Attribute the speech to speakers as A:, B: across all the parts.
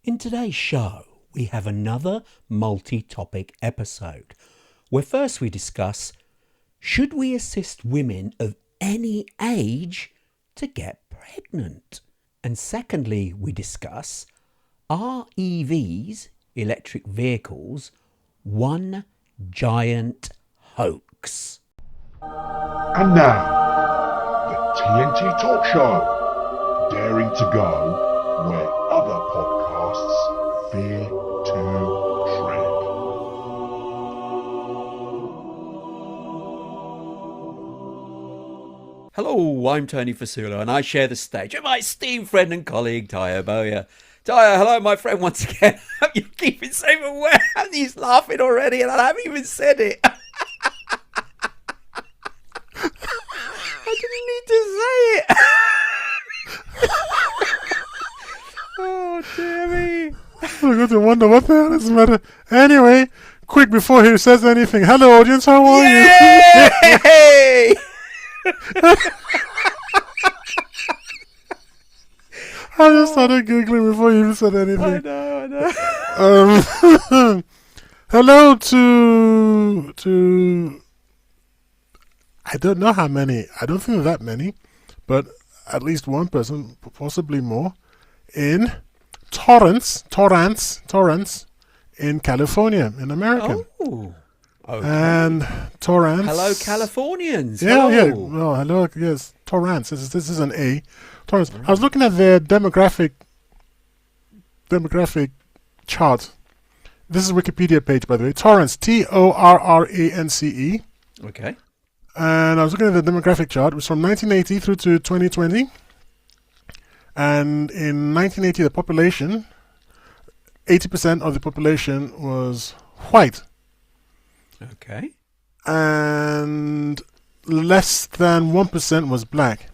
A: In today's show, we have another multi-topic episode where first we discuss, should we assist women of any age to get pregnant? And secondly, we discuss, are EVs, electric vehicles, one giant hoax?
B: And now, the TNT Talk Show, daring to go where other podcasts fear to tread.
A: Hello, I'm Tony Fasulo and I share the stage with my esteemed friend and colleague, Taya Boya. Taya, hello, my friend, once again. You keep it safe and well. He's laughing already and I haven't even said it. I didn't need to say it. Oh, dear me.
C: I'm going to wonder what the hell is the matter. Anyway, quick before he says anything. Hello, audience. How are you?
A: Yay!
C: I just started giggling before you even said anything.
A: I know.
C: Hello to I don't know how many. I don't think that many, but at least one person, possibly more, in Torrance, in California, in America.
A: Oh, okay.
C: And Torrance.
A: Hello, Californians.
C: Yeah,
A: hello.
C: yeah. Well, hello. Yes, Torrance. This is an A. Torrance. I was looking at their demographic chart. This is Wikipedia page, by the way. Torrance, Torrance.
A: Okay.
C: And I was looking at the demographic chart. It was from 1980 through to 2020. And in 1980, the population, 80% of the population was white.
A: Okay.
C: And less than 1% was black.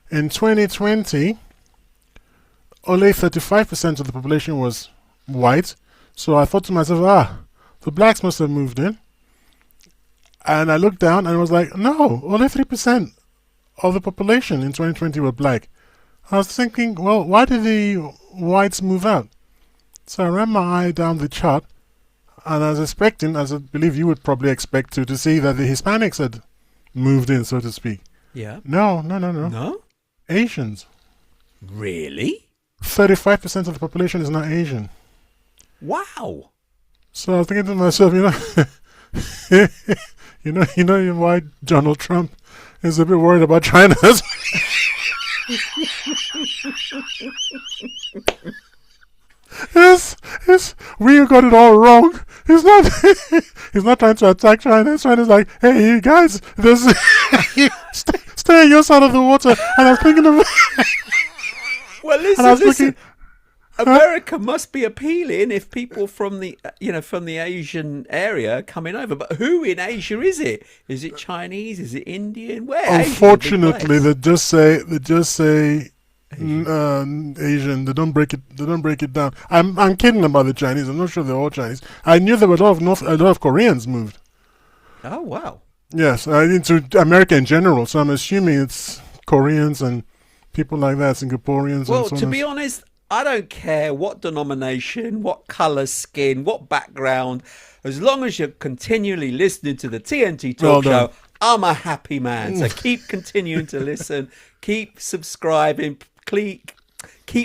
C: In 2020, only 35% of the population was white. So I thought to myself, the blacks must have moved in. And I looked down and I was like, no, only 3% of the population in 2020 were black. I was thinking, well, why did the whites move out? So I ran my eye down the chart and I was expecting, as I believe you would probably expect to see that the Hispanics had moved in, so to speak.
A: Yeah.
C: No.
A: No?
C: Asians.
A: Really?
C: 35% of the population is not Asian.
A: Wow.
C: So I was thinking to myself, you know why Donald Trump is a bit worried about China. Yes, we got it all wrong. He's not trying to attack China. He's trying to like, hey, you guys, stay on your side of the water. And I was thinking of.
A: Well, listen. America must be appealing if people from the Asian area are coming over. But who in Asia is it? Is it Chinese? Is it Indian? Where?
C: Unfortunately, they just say Asian. They don't break it down. I'm kidding about the Chinese. I'm not sure they're all Chinese. I knew there were a lot of Koreans moved.
A: Oh wow.
C: Yes, into America in general. So I'm assuming it's Koreans and people like that, Singaporeans.
A: Well,
C: and so
A: to
C: on.
A: be honest, I don't care what denomination, what colour skin, what background. As long as you're continually listening to the TNT Talk Show, I'm a happy man. So keep continuing to listen, keep subscribing, keep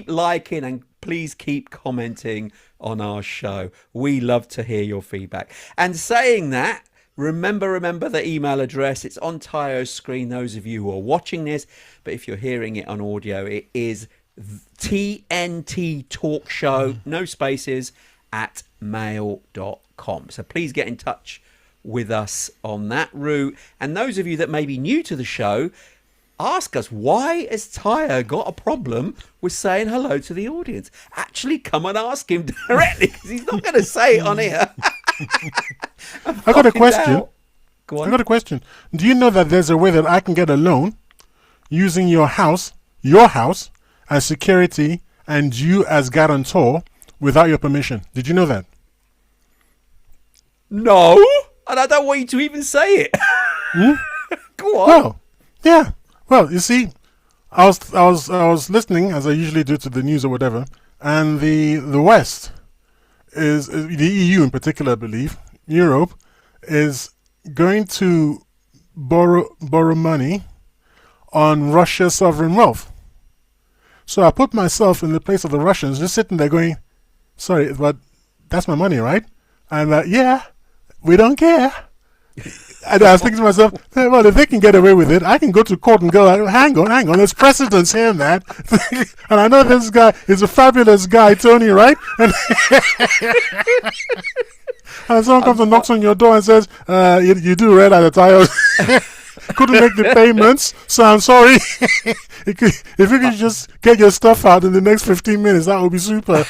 A: liking, and please keep commenting on our show. We love to hear your feedback. And saying that, remember the email address. It's on Tayo's screen, those of you who are watching this. But if you're hearing it on audio, it is TNT Talk Show, no spaces, at mail.com. So please get in touch with us on that route. And those of you that may be new to the show, ask us, why has Taya got a problem with saying hello to the audience? Actually, come and ask him directly, because he's not going to say it on here.
C: I got a question.
A: Go on.
C: I got a question. Do you know that there's a way that I can get a loan using your house, as security and you as guarantor without your permission? Did you know that?
A: No, and I don't want you to even say it. Go on.
C: Well, yeah. Well, you see, I was listening, as I usually do, to the news or whatever, And the West is the EU in particular, I believe, Europe, is going to borrow money on Russia's sovereign wealth. So I put myself in the place of the Russians, just sitting there going, sorry, but that's my money, right? And yeah, we don't care. And I was thinking to myself, well, if they can get away with it, I can go to court and go, hang on, there's precedence here and that. And I know this guy is a fabulous guy, Tony, right? And someone comes and knocks on your door and says, you do red at the tire. Couldn't make the payments, so I'm sorry. If you could just get your stuff out in the next 15 minutes, that would be super.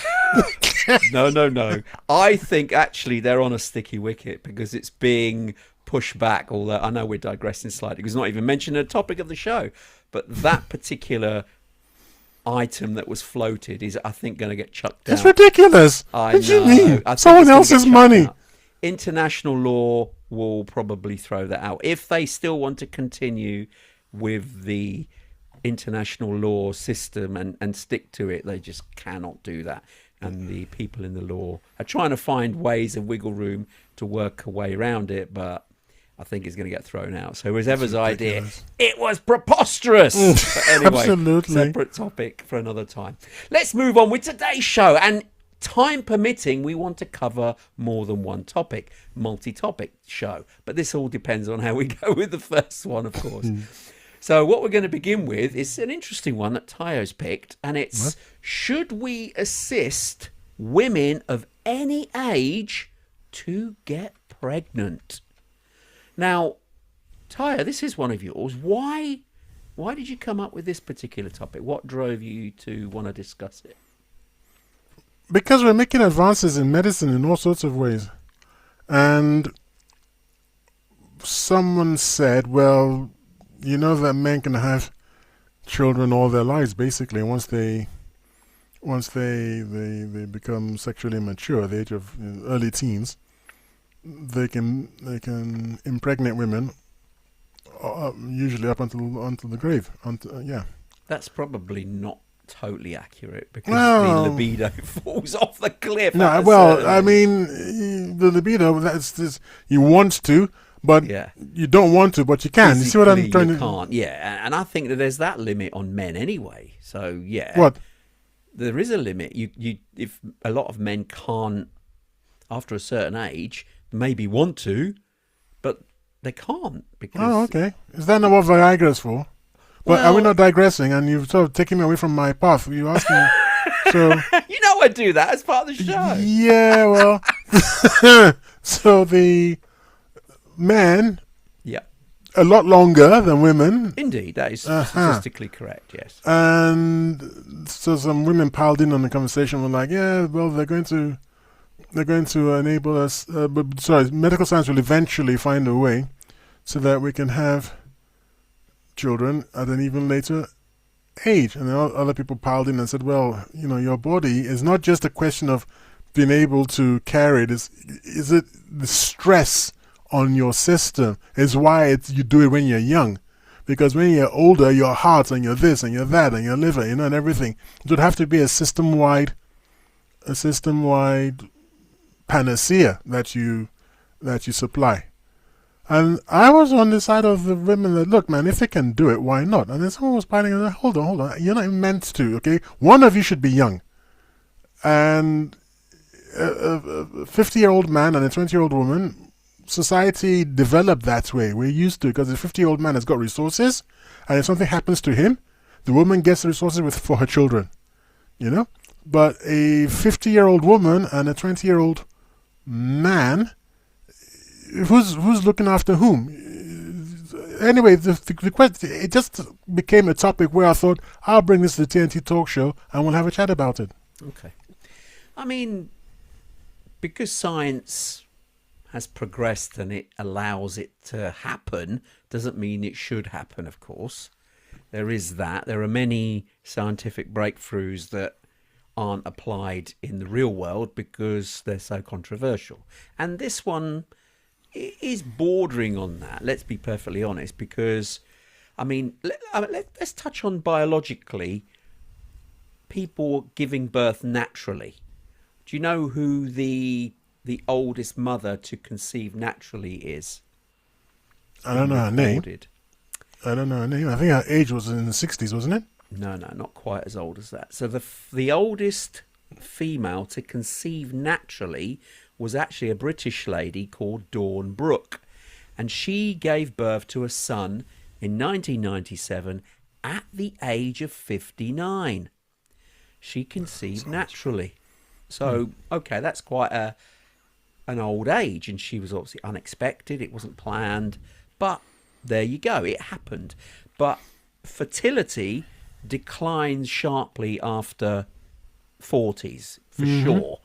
A: No. I think actually they're on a sticky wicket because it's being pushed back, although I know we're digressing slightly because it's not even mentioned a topic of the show. But that particular item that was floated is, I think, going to get chucked out.
C: It's ridiculous. What do you mean? Someone else's money.
A: International law will probably throw that out. If they still want to continue with the international law system and stick to it, they just cannot do that. And the people in the law are trying to find ways of wiggle room to work a way around it, but I think it's going to get thrown out. So it was Eva's idea. It was preposterous. But anyway,
C: absolutely.
A: Separate topic for another time. Let's move on with today's show. And time permitting, we want to cover more than one topic, multi-topic show. But this all depends on how we go with the first one, of course. So what we're going to begin with is an interesting one that Tayo's picked, and it's, should we assist women of any age to get pregnant? Now, Tayo, this is one of yours. Why did you come up with this particular topic? What drove you to want to discuss it?
C: Because we're making advances in medicine in all sorts of ways. And someone said, well, you know that men can have children all their lives, basically, once they become sexually mature, the age of early teens, they can impregnate women, usually up until the grave.
A: That's probably not totally accurate because the libido falls off the cliff.
C: No, well, I mean, the libido, that's you want to, but you don't want to, but you can.
A: Physically,
C: you see what I'm trying to...
A: can't, and I think that there's that limit on men anyway. So,
C: What?
A: There is a limit. You if a lot of men can't, after a certain age, maybe want to, but they can't. Because
C: okay. Is that not what Viagra's for? But are we not digressing? And you've sort of taken me away from my path. You asked me. So
A: you know I do that as part of the show.
C: Yeah, well. So the men, a lot longer than women.
A: Indeed, that is statistically correct. Yes.
C: And so some women piled in on the conversation. Were like, yeah, well, they're going to enable us. Medical science will eventually find a way so that we can have children at an even later age. And then other people piled in and said, well, your body is not just a question of being able to carry it. Is it the stress on your system is why you do it when you're young? Because when you're older, your heart and your this and your that and your liver, and everything, it would have to be a system-wide panacea that you supply. And I was on the side of the women that, look, man, if they can do it, why not? And then someone was piling in, hold on, you're not meant to, okay? One of you should be young. And a 50-year-old man and a 20-year-old woman, society developed that way. We're used to it because the 50-year-old man has got resources, and if something happens to him, the woman gets the resources for her children, But a 50-year-old woman and a 20-year-old man, who's looking after whom? Anyway, the question, it just became a topic where I thought, I'll bring this to the TNT talk show and we'll have a chat about it.
A: Okay. I mean, because science has progressed and it allows it to happen, doesn't mean it should happen, of course. There is that. There are many scientific breakthroughs that aren't applied in the real world because they're so controversial. And this one is bordering on that, let's be perfectly honest, because, let's touch on biologically. people giving birth naturally, do you know who the oldest mother to conceive naturally is?
C: I don't know her name.
A: Recorded.
C: I don't know her name. I think her age was in the 60s, wasn't it?
A: No, not quite as old as that. So the oldest female to conceive naturally was actually a British lady called Dawn Brooke, and she gave birth to a son in 1997 at the age of 59. She conceived naturally. So, okay, that's quite an old age, and she was obviously unexpected. It wasn't planned, but there you go. It happened. But fertility declines sharply after 40s, for sure,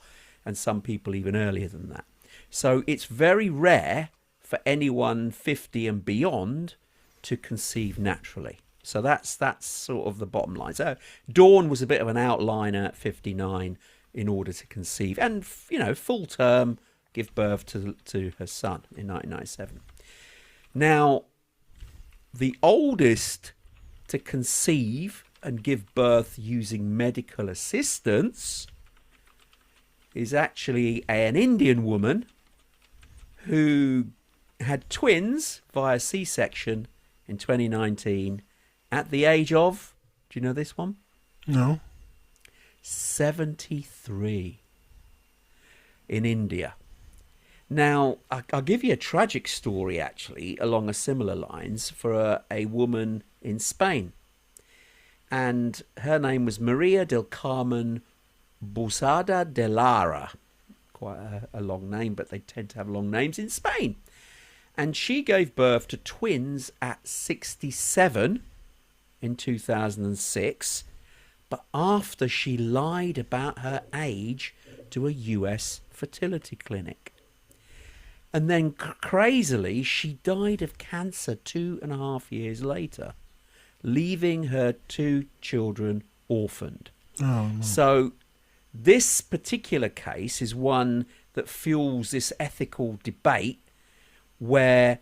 A: and some people even earlier than that. So it's very rare for anyone 50 and beyond to conceive naturally. So that's sort of the bottom line. So Dawn was a bit of an outliner at 59 in order to conceive and, you know, full term give birth to her son in 1997. Now, the oldest to conceive and give birth using medical assistance is actually an Indian woman who had twins via C-section in 2019 at the age of, do you know this one?
C: No.
A: 73 in India. Now, I'll give you a tragic story, actually, along a similar lines for a woman in Spain. And her name was Maria del Carmen Busada de Lara. Quite a long name, but they tend to have long names in Spain. And she gave birth to twins at 67 in 2006, but after she lied about her age to a US fertility clinic. And then crazily, she died of cancer 2.5 years later, leaving her 2 children orphaned.
C: Oh, no.
A: So this particular case is one that fuels this ethical debate where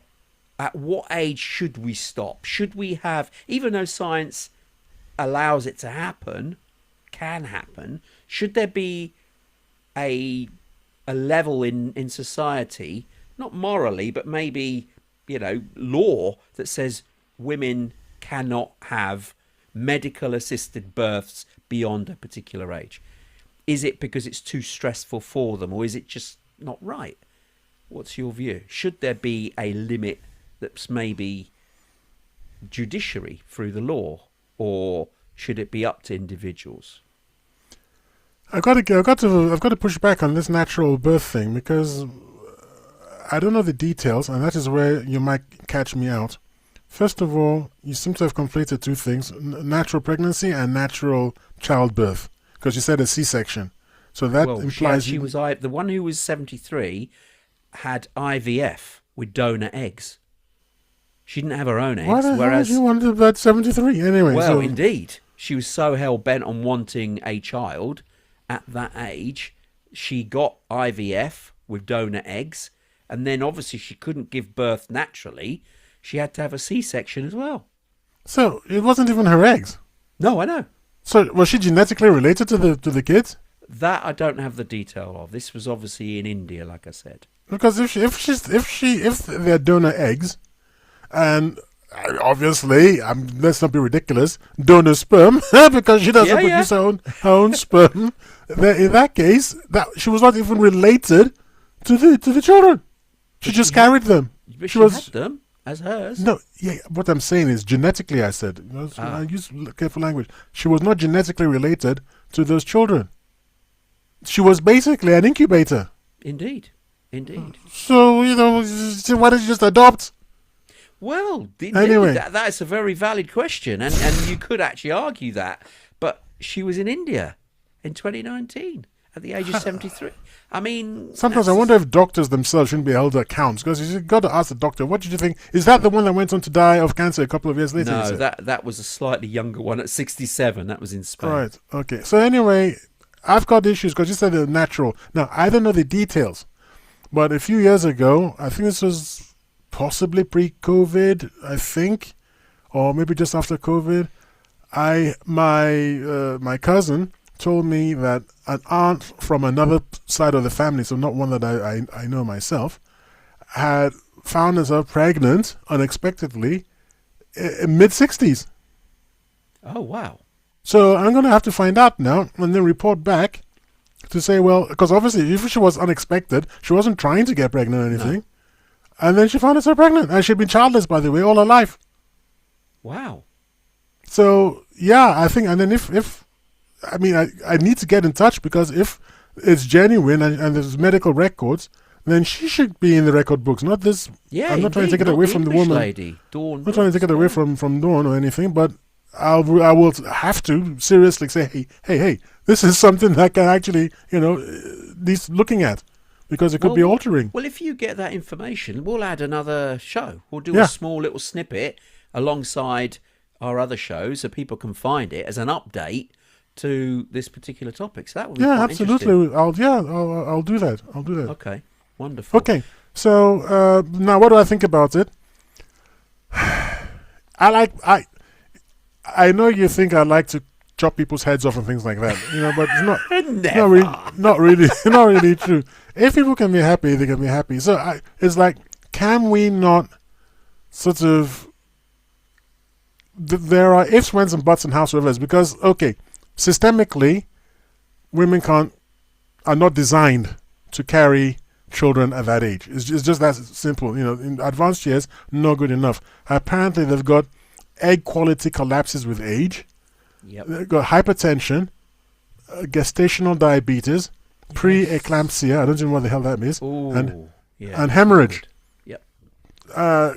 A: at what age should we stop? Should we have, even though science allows it to happen, can happen, should there be a level in society, not morally, but maybe, you know, law that says women cannot have medical assisted births beyond a particular age? Is it because it's too stressful for them, or is it just not right? What's your view? Should there be a limit that's maybe judiciary through the law, or should it be up to individuals?
C: I've got to push back on this natural birth thing because I don't know the details, and that is where you might catch me out. First of all, you seem to have conflated two things: natural pregnancy and natural childbirth, because you said a C-section. So that implies
A: she was the one who was 73 had IVF with donor eggs. She didn't have her own eggs.
C: Why the hell
A: whereas
C: she wanted about 73 anyway?
A: Well, indeed, she was so hell bent on wanting a child at that age. She got IVF with donor eggs, and then obviously she couldn't give birth naturally. She had to have a C-section as well.
C: So it wasn't even her eggs.
A: No, I know.
C: So was she genetically related to the kids?
A: That I don't have the detail of. This was obviously in India, like I said.
C: Because if they're donor eggs, and obviously, let's not be ridiculous, donor sperm, because she doesn't produce her own sperm. In that case, that she was not even related to the children. She just carried them.
A: But she had them as hers.
C: No, yeah. What I'm saying is genetically. I said. I use careful language. She was not genetically related to those children. She was basically an incubator.
A: Indeed.
C: So why did you just adopt?
A: Well,
C: anyway,
A: that's a very valid question, and you could actually argue that. But she was in India in 2019 at the age of 73. I mean,
C: sometimes I wonder if doctors themselves shouldn't be held to account, because you've got to ask the doctor, what did you think? Is that the one that went on to die of cancer a couple of years later?
A: No, that was a slightly younger one at 67. That was in Spain.
C: Right. Okay. So anyway, I've got issues because you said they're natural. Now, I don't know the details, but a few years ago, I think this was possibly pre-COVID, I think, or maybe just after COVID, My cousin told me that an aunt from another side of the family, so not one that I know myself, had found herself pregnant unexpectedly in mid-60s.
A: Oh, wow.
C: So I'm going to have to find out now and then report back to say, well, because obviously if she was unexpected, she wasn't trying to get pregnant or anything. No. And then she found herself pregnant. And she'd been childless, by the way, all her life.
A: Wow.
C: So, yeah, I think, and then if I mean, I need to get in touch, because if it's genuine and there's medical records, then she should be in the record books, not this.
A: Yeah,
C: I'm not trying to take it away from the woman.
A: Lady, Dawn.
C: I'm not trying to take it away from Dawn or anything, but I will have to seriously say, hey, this is something that can actually, needs looking at, because it could be altering.
A: Well, if you get that information, we'll add another show. We'll do a small little snippet alongside our other shows so people can find it as an update to this particular topic. So that would be quite
C: absolutely. I'll do that.
A: Okay, wonderful.
C: Okay, so now what do I think about it? I know you think I like to chop people's heads off and things like that, but it's not really true. If people can be happy, they can be happy. So it's like, can we not sort of? There are ifs, whens, and buts, and howsoever's, because systemically, women are not designed to carry children at that age. It's just that simple. In advanced years, not good enough. Apparently, they've got egg quality collapses with age.
A: Yep.
C: They've got hypertension, gestational diabetes, pre-eclampsia. I don't know what the hell that means.
A: Ooh,
C: and hemorrhage.
A: Yep.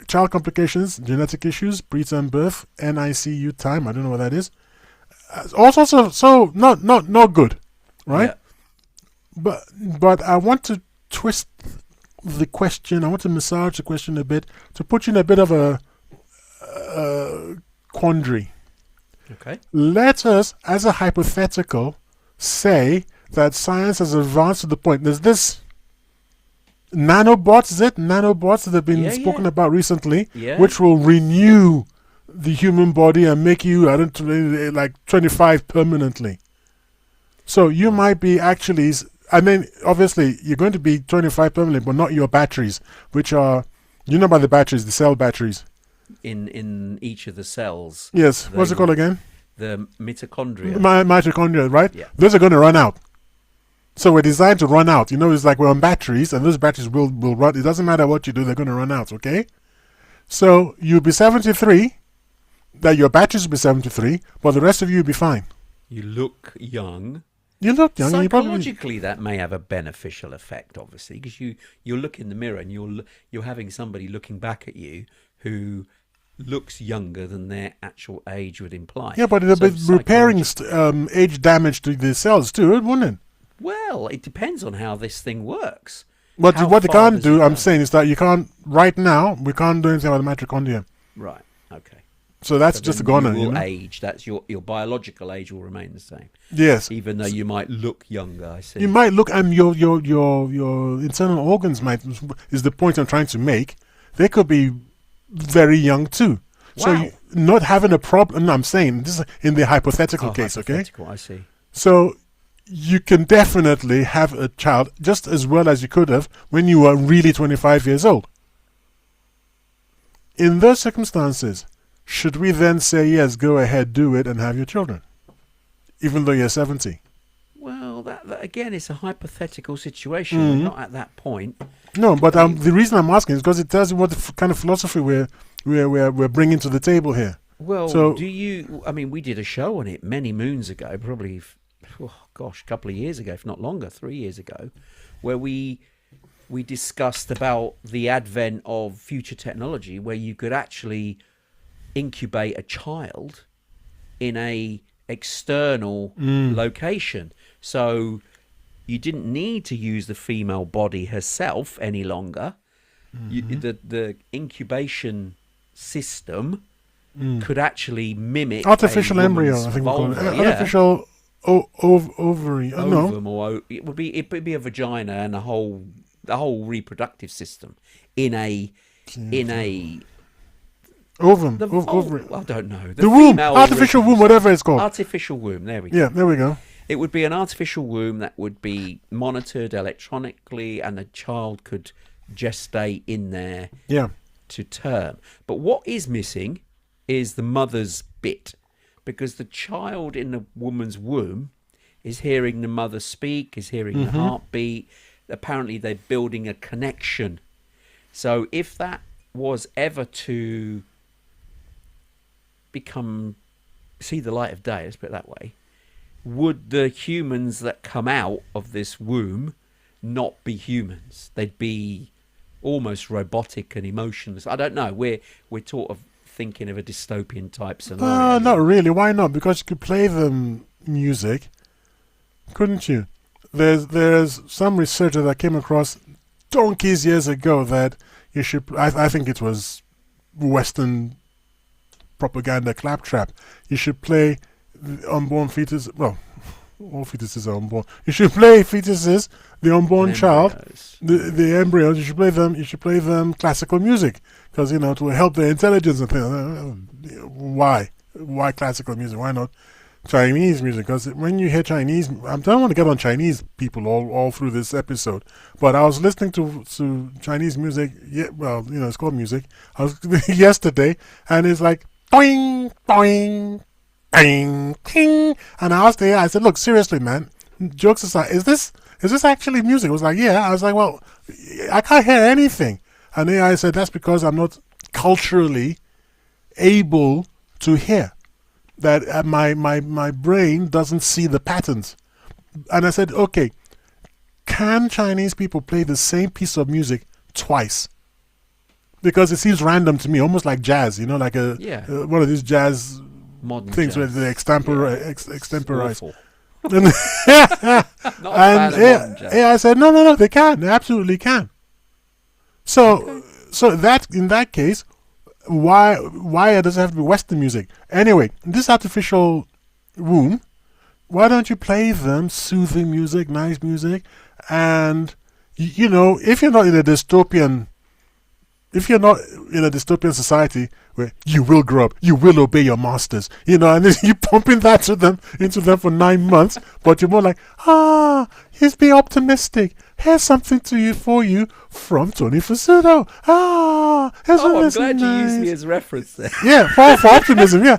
C: Child complications, genetic issues, preterm birth, NICU time. I don't know what that is. All sorts of not good, right?
A: Yeah.
C: But I want to twist the question. I want to massage the question a bit to put you in a bit of a quandary.
A: Okay.
C: Let us, as a hypothetical, say that science has advanced to the point. There's this nanobots. Is it nanobots that have been spoken about recently, which will renew the human body and make you, like 25 permanently. So you might be actually, obviously you're going to be 25 permanently, but not your batteries, which are, about the batteries, the cell batteries.
A: In each of the cells.
C: Yes. What's it called again?
A: The mitochondria.
C: Mitochondria, right?
A: Yeah.
C: Those are going to run out. So we're designed to run out. It's like we're on batteries, and those batteries will run. It doesn't matter what you do, they're going to run out, okay? So you'll be 73, that your batteries will be 73, but the rest of you will be fine.
A: You look young.
C: You look young.
A: Psychologically, that may have a beneficial effect, obviously, because you look in the mirror and you're having somebody looking back at you who looks younger than their actual age would imply.
C: Yeah, but it'll be repairing age damage to the cells too, wouldn't it?
A: Well, it depends on how this thing works.
C: But what they can't do, I'm saying, is that you can't, right now, we can't do anything about the mitochondria.
A: Right, okay.
C: So that's just a goner.
A: You will age. That's your biological age will remain the same.
C: Yes.
A: Even though you might look younger, I see.
C: You might look, and your internal organs is the point I'm trying to make. They could be very young too.
A: Wow.
C: So not having a problem. No, I'm saying this is in the hypothetical case.
A: Hypothetical, I see.
C: So you can definitely have a child just as well as you could have when you were really 25 years old. In those circumstances, should we then say, yes, go ahead, do it, and have your children, even though you're 70?
A: Well, that again, it's a hypothetical situation. We're not at that point.
C: No, but the reason I'm asking is because it tells you what kind of philosophy we're bringing to the table here.
A: Well,
C: so,
A: we did a show on it many moons ago, probably, a couple of years ago, if not longer, 3 years ago, where we discussed about the advent of future technology where you could actually incubate a child in a external location. So you didn't need to use the female body herself any longer. The incubation system could actually mimic
C: artificial embryo, I think we call it. Artificial ovary.
A: Ovum, or it would be a vagina and the whole reproductive system in a
C: Ovum.
A: I don't know.
C: The womb.
A: female
C: Artificial womb, whatever it's called.
A: Artificial womb. There we go.
C: Yeah, there we go.
A: It would be an artificial womb that would be monitored electronically, and the child could gestate in there
C: Yeah.
A: to term. But what is missing is the mother's bit, because the child in the woman's womb is hearing the mother speak, is hearing the heartbeat. Apparently, they're building a connection. So if that was ever to see the light of day, let's put it that way, would the humans that come out of this womb not be humans? They'd be almost robotic and emotionless. I don't know. We're sort of thinking of a dystopian type scenario.
C: Not really. Why not? Because you could play them music, couldn't you? There's some researcher that came across donkeys years ago that you should. I think it was Western propaganda claptrap. You should play the unborn fetus. Well, all fetuses are unborn. You should play fetuses, the unborn child, the embryos. You should play them. You should play them classical music because it will help their intelligence and things. Why? Why classical music? Why not Chinese music? Because when you hear Chinese, I don't want to get on Chinese people all through this episode, but I was listening to Chinese music. Yeah, well, it's called music. I was yesterday, and it's like boing boing, bing, ting. And I asked the AI, I said, "Look, seriously, man. Jokes aside, is this actually music?" It was like, "Yeah." I was like, "Well, I can't hear anything." And the AI said, "That's because I'm not culturally able to hear. That my brain doesn't see the patterns." And I said, "Okay, can Chinese people play the same piece of music twice? Because it seems random to me, almost like jazz, like one of these jazz
A: Modern
C: things
A: jazz.
C: where they extemporize."
A: Awful.
C: And
A: Not a fan of modern jazz.
C: I said, no, they can. They absolutely can. So that in that case, why does it have to be Western music? Anyway, this artificial womb, why don't you play them soothing music, nice music, and if you're not in a dystopian society where you will grow up, you will obey your masters, and then you pumping that into them for 9 months, but you're more like, here's be optimistic. Here's something for you from Tony Fusudo.
A: I'm glad you used me
C: nice.
A: as a reference there.
C: Yeah, for optimism, yeah.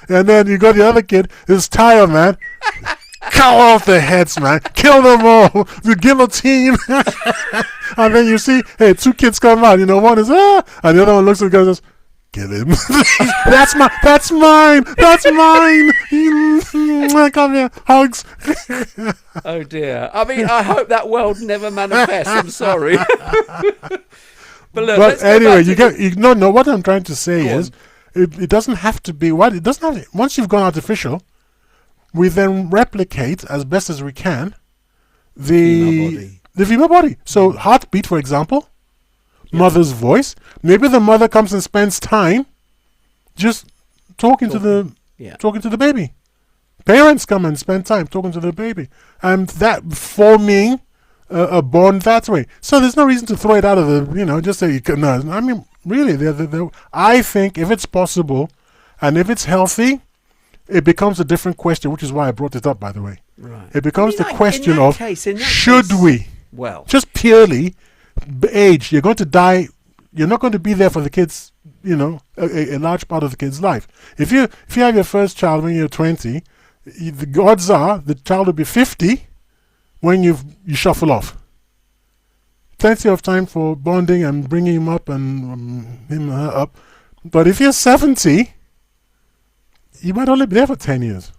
C: And then you got the other kid, who's tired, man. Cut off their heads, man. Kill them all. The guillotine. And then you see, hey, 2 kids come out. One is, and the other one looks at the guy and says, "Kill him." That's mine. Come here. Hugs.
A: Oh, dear. I mean, I hope that world never manifests. I'm sorry. But look, let's go
C: anyway,
A: back to
C: what I'm trying to say is, it doesn't have to be, once you've gone artificial, we then replicate as best as we can the female body. So heartbeat, for example, mother's voice. Maybe the mother comes and spends time just talking to the baby. Parents come and spend time talking to the baby, and that forming a bond that way. So there's no reason to throw it out of the, just say you can. No, I mean, really, I think if it's possible and if it's healthy, it becomes a different question, which is why I brought it up, by the way.
A: Right.
C: It becomes the question of,
A: should
C: we?
A: Well,
C: just purely age. You're going to die. You're not going to be there for the kids, a large part of the kid's life. If you have your first child when you're 20, the odds are the child will be 50 when you shuffle off. Plenty of time for bonding and bringing him up and him or her up. But if you're 70, you might only be there for 10 years.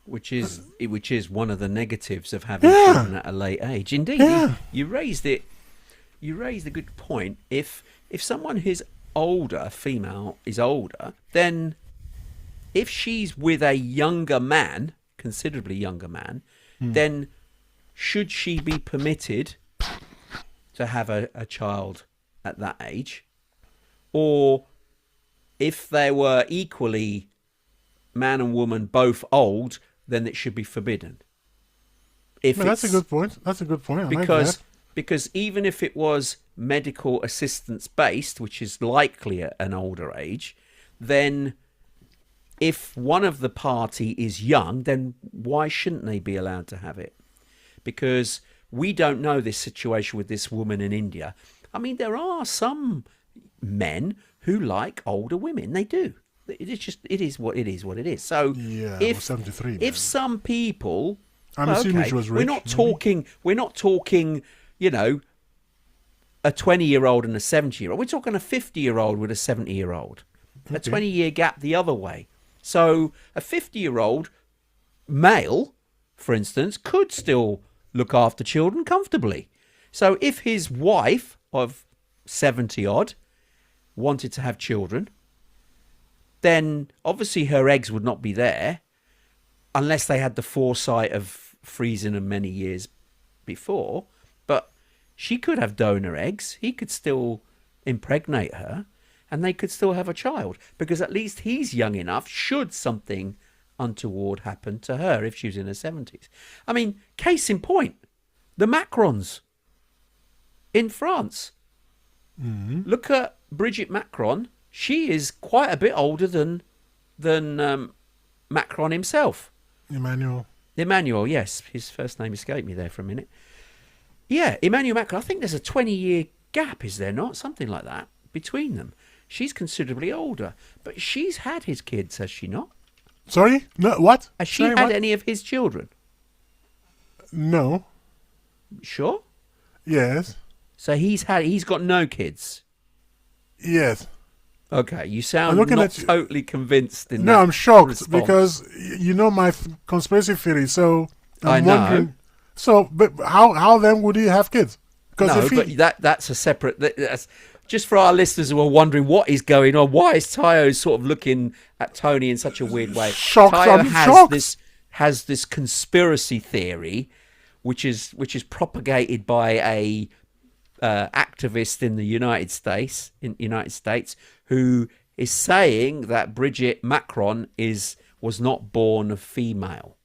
A: Which is one of the negatives of having children at a late age. Indeed, you raised it. You raised a good point. If someone who's older, female is older, then if she's with a younger man, considerably younger man, then should she be permitted to have a child at that age? Or if they were equally man and woman, both old, then it should be forbidden.
C: That's a good point. I like that.
A: Because even if it was medical assistance based, which is likely at an older age, then if one of the party is young, then why shouldn't they be allowed to have it? Because we don't know this situation with this woman in India. I mean, there are some men who like older women. They do. It is what it is. So
C: Yeah,
A: if
C: 73.
A: if some people,
C: I'm assuming she was rich.
A: We're not talking, you know, a 20-year-old and a 70-year-old. We're talking a 50-year-old with a 70-year-old. A 20-year gap the other way. So a 50-year-old male, for instance, could still look after children comfortably. So if his wife of 70-odd wanted to have children, then obviously her eggs would not be there unless they had the foresight of freezing them many years before. But she could have donor eggs. He could still impregnate her and they could still have a child, because at least he's young enough should something untoward happen to her if she was in her 70s. I mean, case in point, the Macrons in France.
C: Mm-hmm.
A: Look at Brigitte Macron. She is quite a bit older than Macron himself. Emmanuel, yes. His first name escaped me there for a minute. Yeah, Emmanuel Macron. I think there's a 20-year gap, is there not? Something like that between them. She's considerably older, but she's had his kids, has she not?
C: Sorry? No, what?
A: Has she had any of his children?
C: No.
A: Sure?
C: Yes.
A: So he's got no kids?
C: Yes.
A: Okay, you sound not totally convinced in that.
C: No, I'm shocked
A: response.
C: because you know my conspiracy theory. So I'm
A: I know.
C: wondering. So, but how then would he have kids?
A: But that's a separate. That's just for our listeners who are wondering what is going on. Why is Tayo sort of looking at Tony in such a weird way?
C: Shocked.
A: Tayo
C: I'm shocked.
A: has this conspiracy theory, which is propagated by a activist in the United States, who is saying that Brigitte Macron was not born a female.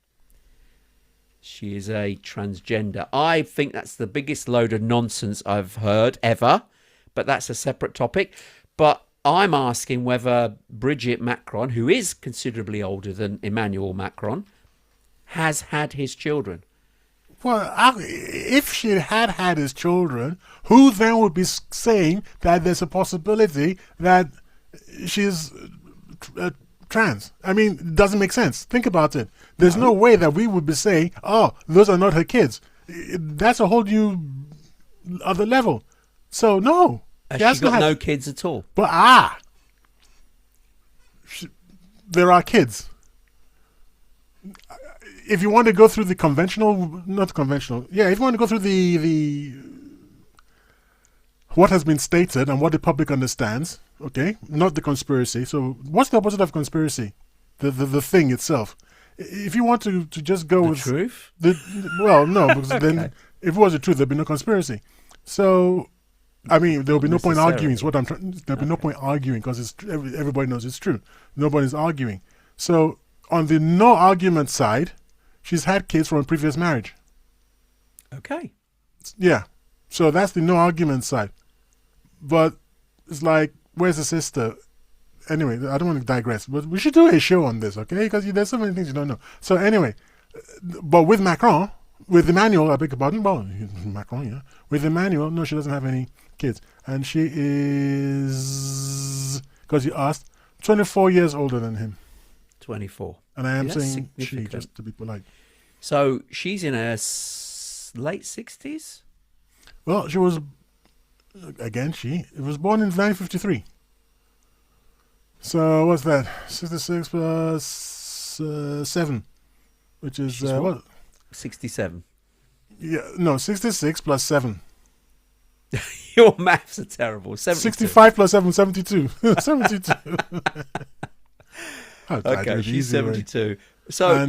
A: She is a transgender. I think that's the biggest load of nonsense I've heard ever, but that's a separate topic. But I'm asking whether Brigitte Macron, who is considerably older than Emmanuel Macron, has had his children.
C: Well, if she had his children, who then would be saying that there's a possibility that she's trans? I mean, it doesn't make sense. Think about it. There's no way that we would be saying, oh, those are not her kids. That's a whole new other level. So, no.
A: Has she got no kids at all?
C: But, there are kids. If you want to go through the not conventional, if you want to go through the what has been stated and what the public understands, okay, not the conspiracy. So what's the opposite of conspiracy? The thing itself. If you want to just go with
A: truth,
C: no, because then if it was the truth, there'd be no conspiracy. So, I mean, there'll be no point arguing. Is what I'm trying. There'll be no point arguing because everybody knows it's true. Nobody's arguing. So on the no argument side, she's had kids from a previous marriage.
A: Okay.
C: Yeah. So that's the no argument side. But it's like, where's the sister? Anyway, I don't want to digress, but we should do a show on this, okay? Because there's so many things you don't know. So anyway, but with Macron, with Emmanuel, I beg your pardon, well, Macron, yeah. With Emmanuel, no, she doesn't have any kids. And she is, because you asked, 24 years older than him.
A: 24.
C: And I am saying she, just to be polite.
A: So she's in her late 60s?
C: Well, she was, again, it was born in 1953. So what's that? 66 plus 7, which is, what?
A: 67.
C: Yeah, no, 66 plus 7.
A: Your maths are terrible.
C: 65 plus 7, 72. 72.
A: Okay, she's 72.
C: Way.
A: So,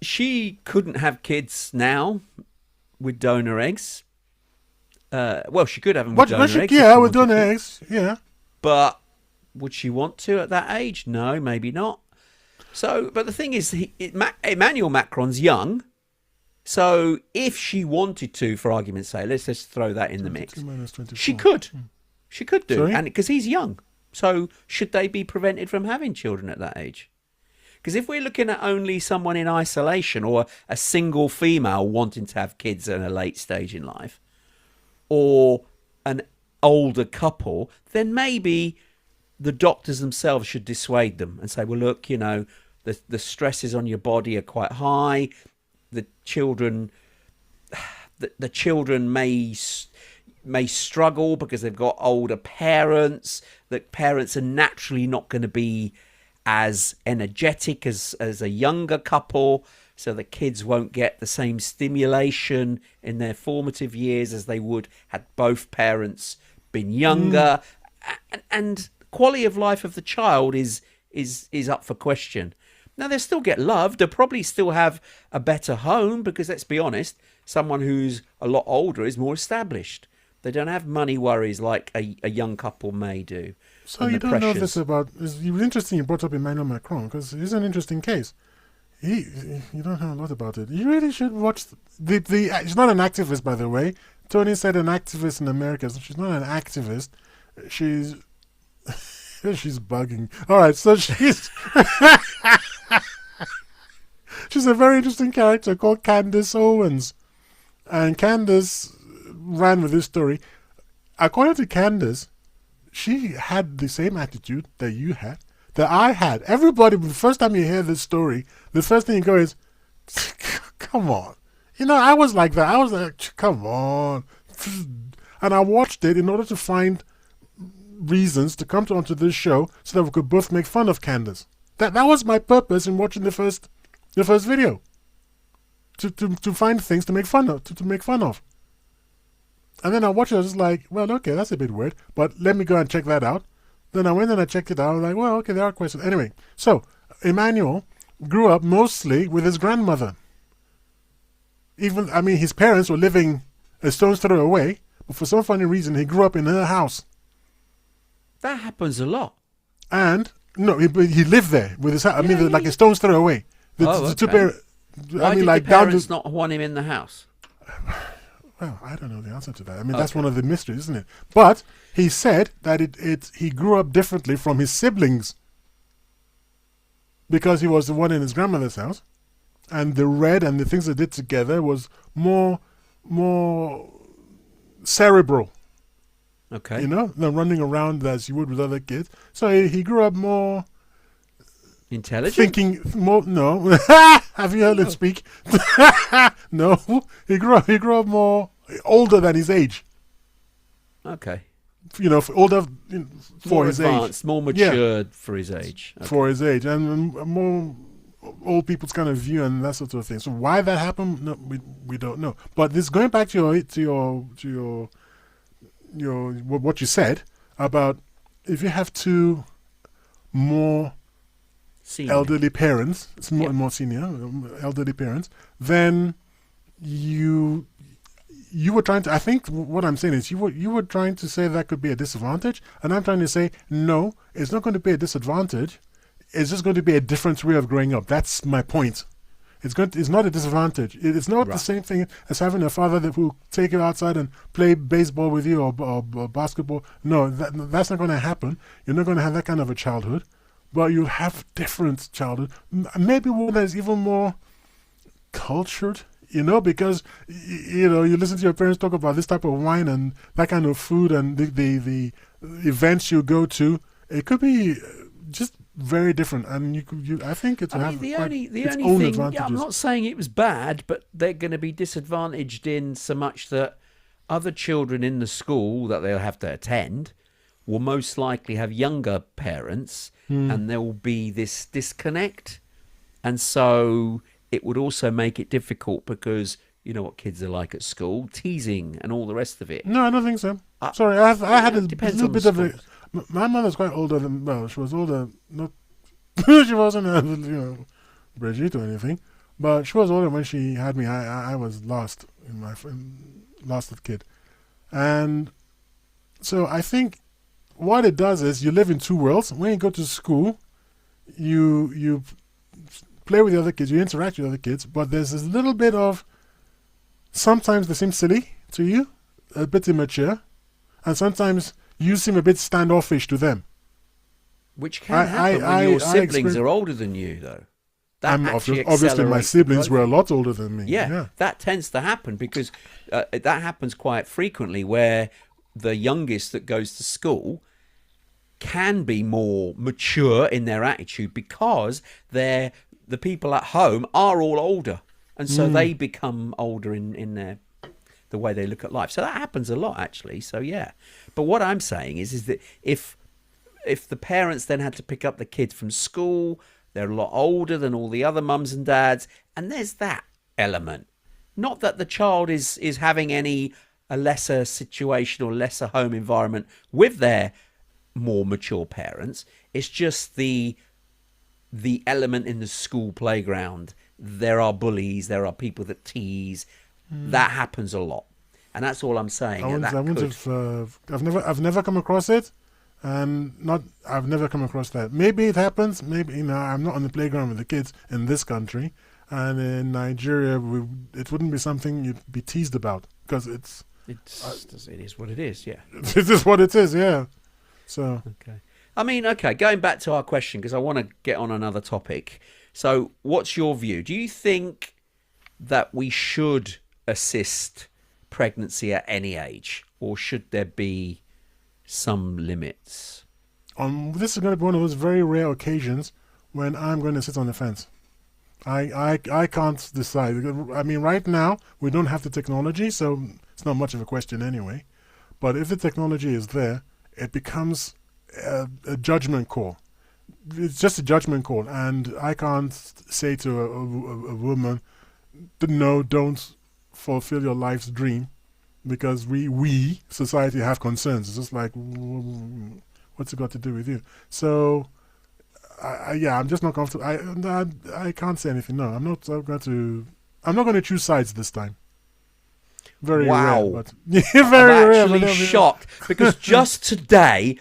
A: she couldn't have kids now with donor eggs. Well, she could have them with donor eggs.
C: Yeah, with donor eggs, yeah.
A: But would she want to at that age? No, maybe not. So, but the thing is, Emmanuel Macron's young. So if she wanted to, for argument's sake, let's just throw that in the mix.
C: 22 minus 24.
A: She could. She could do.
C: Sorry?
A: And because he's young. So should they be prevented from having children at that age? Because if we're looking at only someone in isolation or a single female wanting to have kids at a late stage in life, or an older couple, then maybe the doctors themselves should dissuade them and say, well, look, you know, the stresses on your body are quite high. The children may struggle because they've got older parents. The parents are naturally not going to be as energetic as a younger couple, so the kids won't get the same stimulation in their formative years as they would had both parents been younger. And quality of life of the child is up for question. Now, they'll still get loved. They'll probably still have a better home because, let's be honest, someone who's a lot older is more established. They don't have money worries like a young couple may do.
C: So you don't know this about... It was interesting you brought up Emmanuel Macron, because he's an interesting case. You don't know a lot about it. You really should watch... She's not an activist, by the way. Tony said an activist in America. So she's not an activist. She's... she's bugging. All right, so she's... she's a very interesting character called Candace Owens. And Candace ran with this story. According to Candace, she had the same attitude that you had, that I had. Everybody, the first time you hear this story, the first thing you go is, come on. You know, I was like that. I was like, come on. And I watched it in order to find reasons to come onto this show so that we could both make fun of Candace. That was my purpose in watching the first video. To find things to make fun of. To make fun of. And then I watched it, I was just like, well, okay, that's a bit weird, but let me go and check that out. Then I went and I checked it out. I was like, well, okay, there are questions. Anyway, so Emmanuel grew up mostly with his grandmother. His parents were living a stone's throw away, but for some funny reason, he grew up in her house.
A: That happens a lot.
C: And, no, he lived there with his house. Like a stone's throw away. The two parents.
A: Why did the parents not want him in the house?
C: Well, I don't know the answer to that. That's one of the mysteries, isn't it? But he said that he grew up differently from his siblings because he was the one in his grandmother's house, and the red and the things they did together was more cerebral.
A: Okay.
C: You know, than running around as you would with other kids. So he grew up more
A: intelligent.
C: Thinking more. No. Have you heard him speak? No. He grew up more older than his age.
A: Okay.
C: You know, older for his
A: advanced,
C: age.
A: More matured for his age. Okay.
C: For his age. And more old people's kind of view and that sort of thing. So why that happened, no, we don't know. But this going back to your what you said about if you have two more senior elderly parents, more senior elderly parents, then you were trying to, I think what I'm saying is you were trying to say that could be a disadvantage, and I'm trying to say no, it's not going to be a disadvantage. It's just going to be a different way of growing up. That's my point. It's not a disadvantage. It's not the same thing as having a father that will take you outside and play baseball with you or basketball. No, that's not going to happen. You're not going to have that kind of a childhood, but you'll have different childhood. Maybe one that's even more cultured, because, you listen to your parents talk about this type of wine and that kind of food and the events you go to. It could be just very different, and I think it's
A: the only thing. Yeah, I'm not saying it was bad, but they're going to be disadvantaged in so much that other children in the school that they'll have to attend will most likely have younger parents, and there will be this disconnect, and so it would also make it difficult because you know what kids are like at school, teasing and all the rest of it.
C: No, I don't think so. Sorry, I had a little bit of a. My mother's quite older than, she was older, not, she wasn't, Brigitte or anything, but she was older when she had me. I was last kid. And so I think what it does is you live in two worlds. When you go to school, you play with the other kids, you interact with other kids, but there's this little bit of sometimes they seem silly to you, a bit immature, and sometimes you seem a bit standoffish to them.
A: Which can happen when your siblings are older than you, though.
C: Obviously, my siblings were a lot older than me.
A: Yeah, that tends to happen because that happens quite frequently where the youngest that goes to school can be more mature in their attitude because the people at home are all older. And so they become older in the way they look at life. So that happens a lot, actually. So, yeah. But what I'm saying is that if the parents then had to pick up the kids from school, they're a lot older than all the other mums and dads, and there's that element. Not that the child is having a lesser situation or lesser home environment with their more mature parents. It's just the element in the school playground. There are bullies, there are people that tease. That happens a lot, and that's all I'm saying.
C: I've never come across it. I've never come across that. Maybe it happens. Maybe I'm not on the playground with the kids in this country, and in Nigeria, it wouldn't be something you'd be teased about because it
A: is what it is. Yeah,
C: it is what it is. Yeah. So
A: okay. I mean, okay. Going back to our question because I want to get on another topic. So, what's your view? Do you think that we should assist pregnancy at any age, or should there be some limits?
C: This is going to be one of those very rare occasions when I'm going to sit on the fence. I can't decide. I mean, right now we don't have the technology, so it's not much of a question anyway. But if the technology is there, it becomes a judgment call. It's just a judgment call, and I can't say to a woman, no, don't fulfill your life's dream, because we society have concerns. It's just like, what's it got to do with you? So, I'm just not comfortable. I can't say anything. No, I'm not going to choose sides this time. Very rare, but very rare.
A: I'm actually shocked because just today,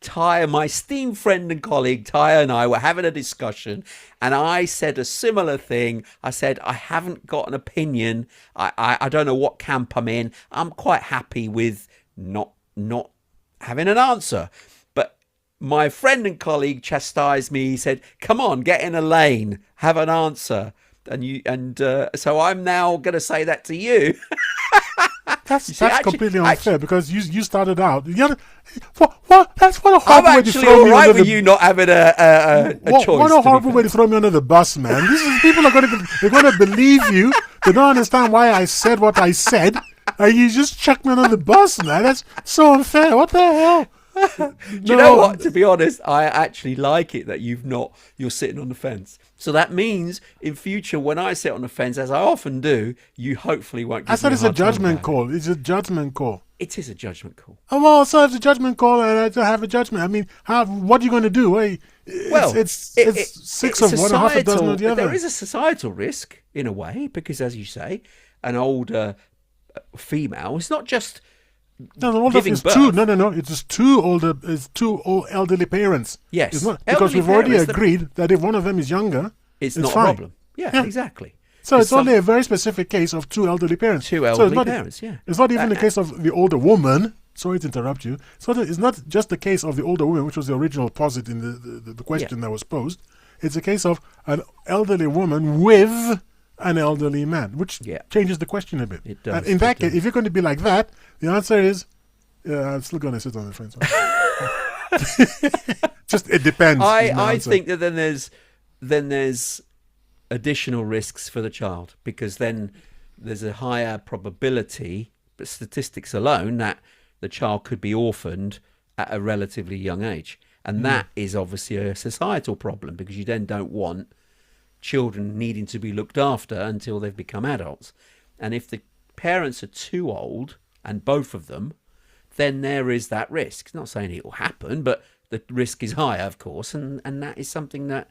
A: Ty, my esteemed friend and colleague, Ty and I were having a discussion, and I said a similar thing. I said, I haven't got an opinion. I don't know what camp I'm in. I'm quite happy with not having an answer. But my friend and colleague chastised me. He said, come on, get in a lane, have an answer. So I'm now going to say that to you.
C: That's completely unfair because you started out. What? That's what a horrible way to throw me under the.
A: With you not having a choice.
C: What a horrible way to throw me under the bus, man. People are going to believe you. They don't understand why I said what I said, and you just chuck me under the bus, man. That's so unfair. What the hell?
A: Do you know what? To be honest, I actually like it that you're sitting on the fence. So that means in future, when I sit on the fence, as I often do, you hopefully won't.
C: I said it's a judgment call. It's a judgment call.
A: It is a judgment call.
C: Oh well, so it's a judgment call, and I have a judgment. I mean, what are you going to do? It's six of one, half a dozen of the other.
A: There is a societal risk in a way because, as you say, an older female. It's not just.
C: No, it's two. No. It's just two older. It's two elderly parents.
A: Yes,
C: it's not, because we've already agreed that if one of them is younger,
A: it's not
C: fine.
A: a problem. Yeah, exactly.
C: So it's only a very specific case of two elderly parents.
A: Parents. Yeah,
C: it's not even the case of the older woman. Sorry to interrupt you. So it's not just the case of the older woman, which was the original posit in the question that was posed. It's a case of an elderly woman with an elderly man, which changes the question a bit.
A: It does.
C: And in that case, if you're going to be like that, the answer is, I'm still going to sit on the fence. Just it depends.
A: I think that then there's additional risks for the child because then there's a higher probability, but statistics alone, that the child could be orphaned at a relatively young age, and that is obviously a societal problem because you then don't want children needing to be looked after until they've become adults. And if the parents are too old, and both of them, then there is that risk. It's not saying it will happen, but the risk is higher, of course, and that is something that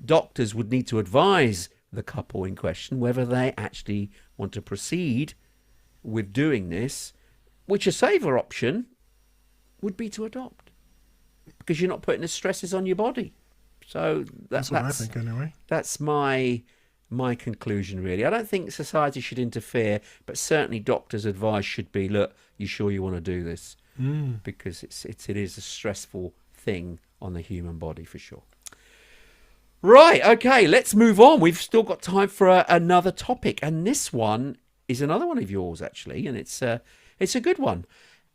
A: doctors would need to advise the couple in question whether they actually want to proceed with doing this, which a safer option would be to adopt, because you're not putting the stresses on your body. So
C: that's what I think anyway.
A: That's my my conclusion, really. I don't think society should interfere, but certainly doctors' advice should be, look, you sure you want to do this? Because it is a stressful thing on the human body for sure. Right, okay, let's move on. We've still got time for another topic, and this one is another one of yours, actually, and it's a good one.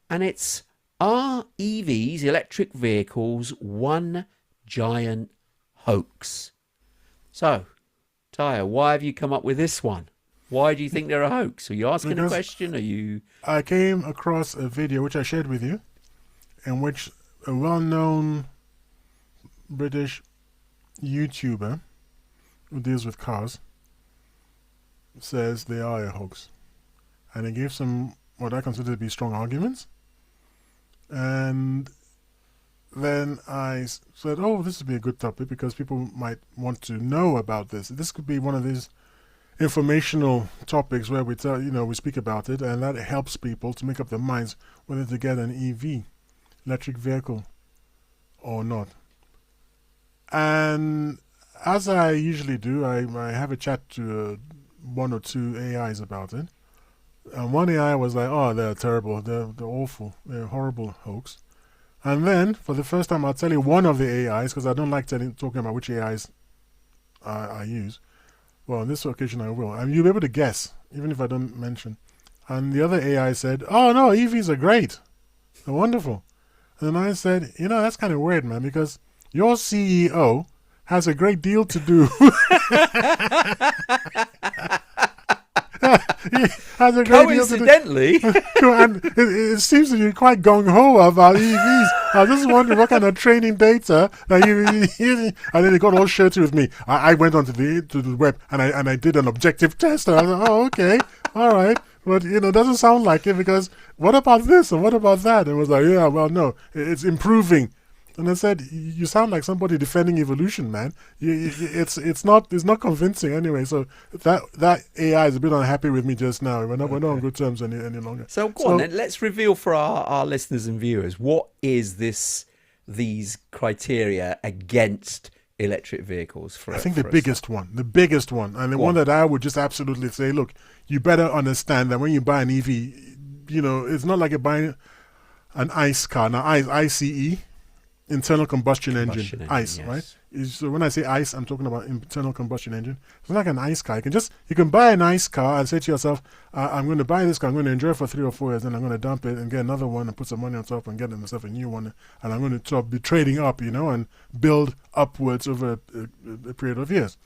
A: And it's, are EVs, electric vehicles, one giant hoax? So, Tyre, why have you come up with this one? Why do you think they're a hoax? Are you asking a question? Are you?
C: I came across a video which I shared with you, in which a well-known British YouTuber who deals with cars says they are a hoax, and he gave some what I consider to be strong arguments. And then I said, oh, this would be a good topic because people might want to know about this. This could be one of these informational topics where we tell, we speak about it, and that helps people to make up their minds whether to get an EV, electric vehicle, or not. And as I usually do, I have a chat to one or two AIs about it. And one AI was like, oh, they're terrible, they're awful, they're a horrible hoax. And then, for the first time, I'll tell you one of the AIs, because I don't like talking about which AIs I use. Well, on this occasion I will. And you'll be able to guess, even if I don't mention. And the other AI said, oh, no, EVs are great. They're wonderful. And I said, that's kind of weird, man, because your CEO has a great deal to do. Has a great
A: Coincidentally.
C: deal to do. And it seems that you're quite gung-ho about EVs. I was just wondering what kind of training data that you and then he got all shirty with me. I went onto the web and I did an objective test. And I was like, oh, okay, all right. But, it doesn't sound like it because what about this and what about that? And it was like, yeah, well, no, it's improving. And I said, you sound like somebody defending evolution, man. It's not convincing anyway. So that AI is a bit unhappy with me just now. We're not on good terms any longer.
A: So go on then. Let's reveal for our listeners and viewers, what is these criteria against electric vehicles?
C: I think the biggest one, and the one that I would just absolutely say, look, you better understand that when you buy an EV, it's not like you're buying an ICE car. Now, ICE. Internal combustion engine, ICE, yes. Right? So when I say ICE, I'm talking about internal combustion engine. It's not like an ICE car. You can buy an ICE car and say to yourself, I'm going to buy this car, I'm going to enjoy it for 3 or 4 years, then I'm going to dump it and get another one and put some money on top and get myself a new one, and I'm going to be trading up, and build upwards over a period of years.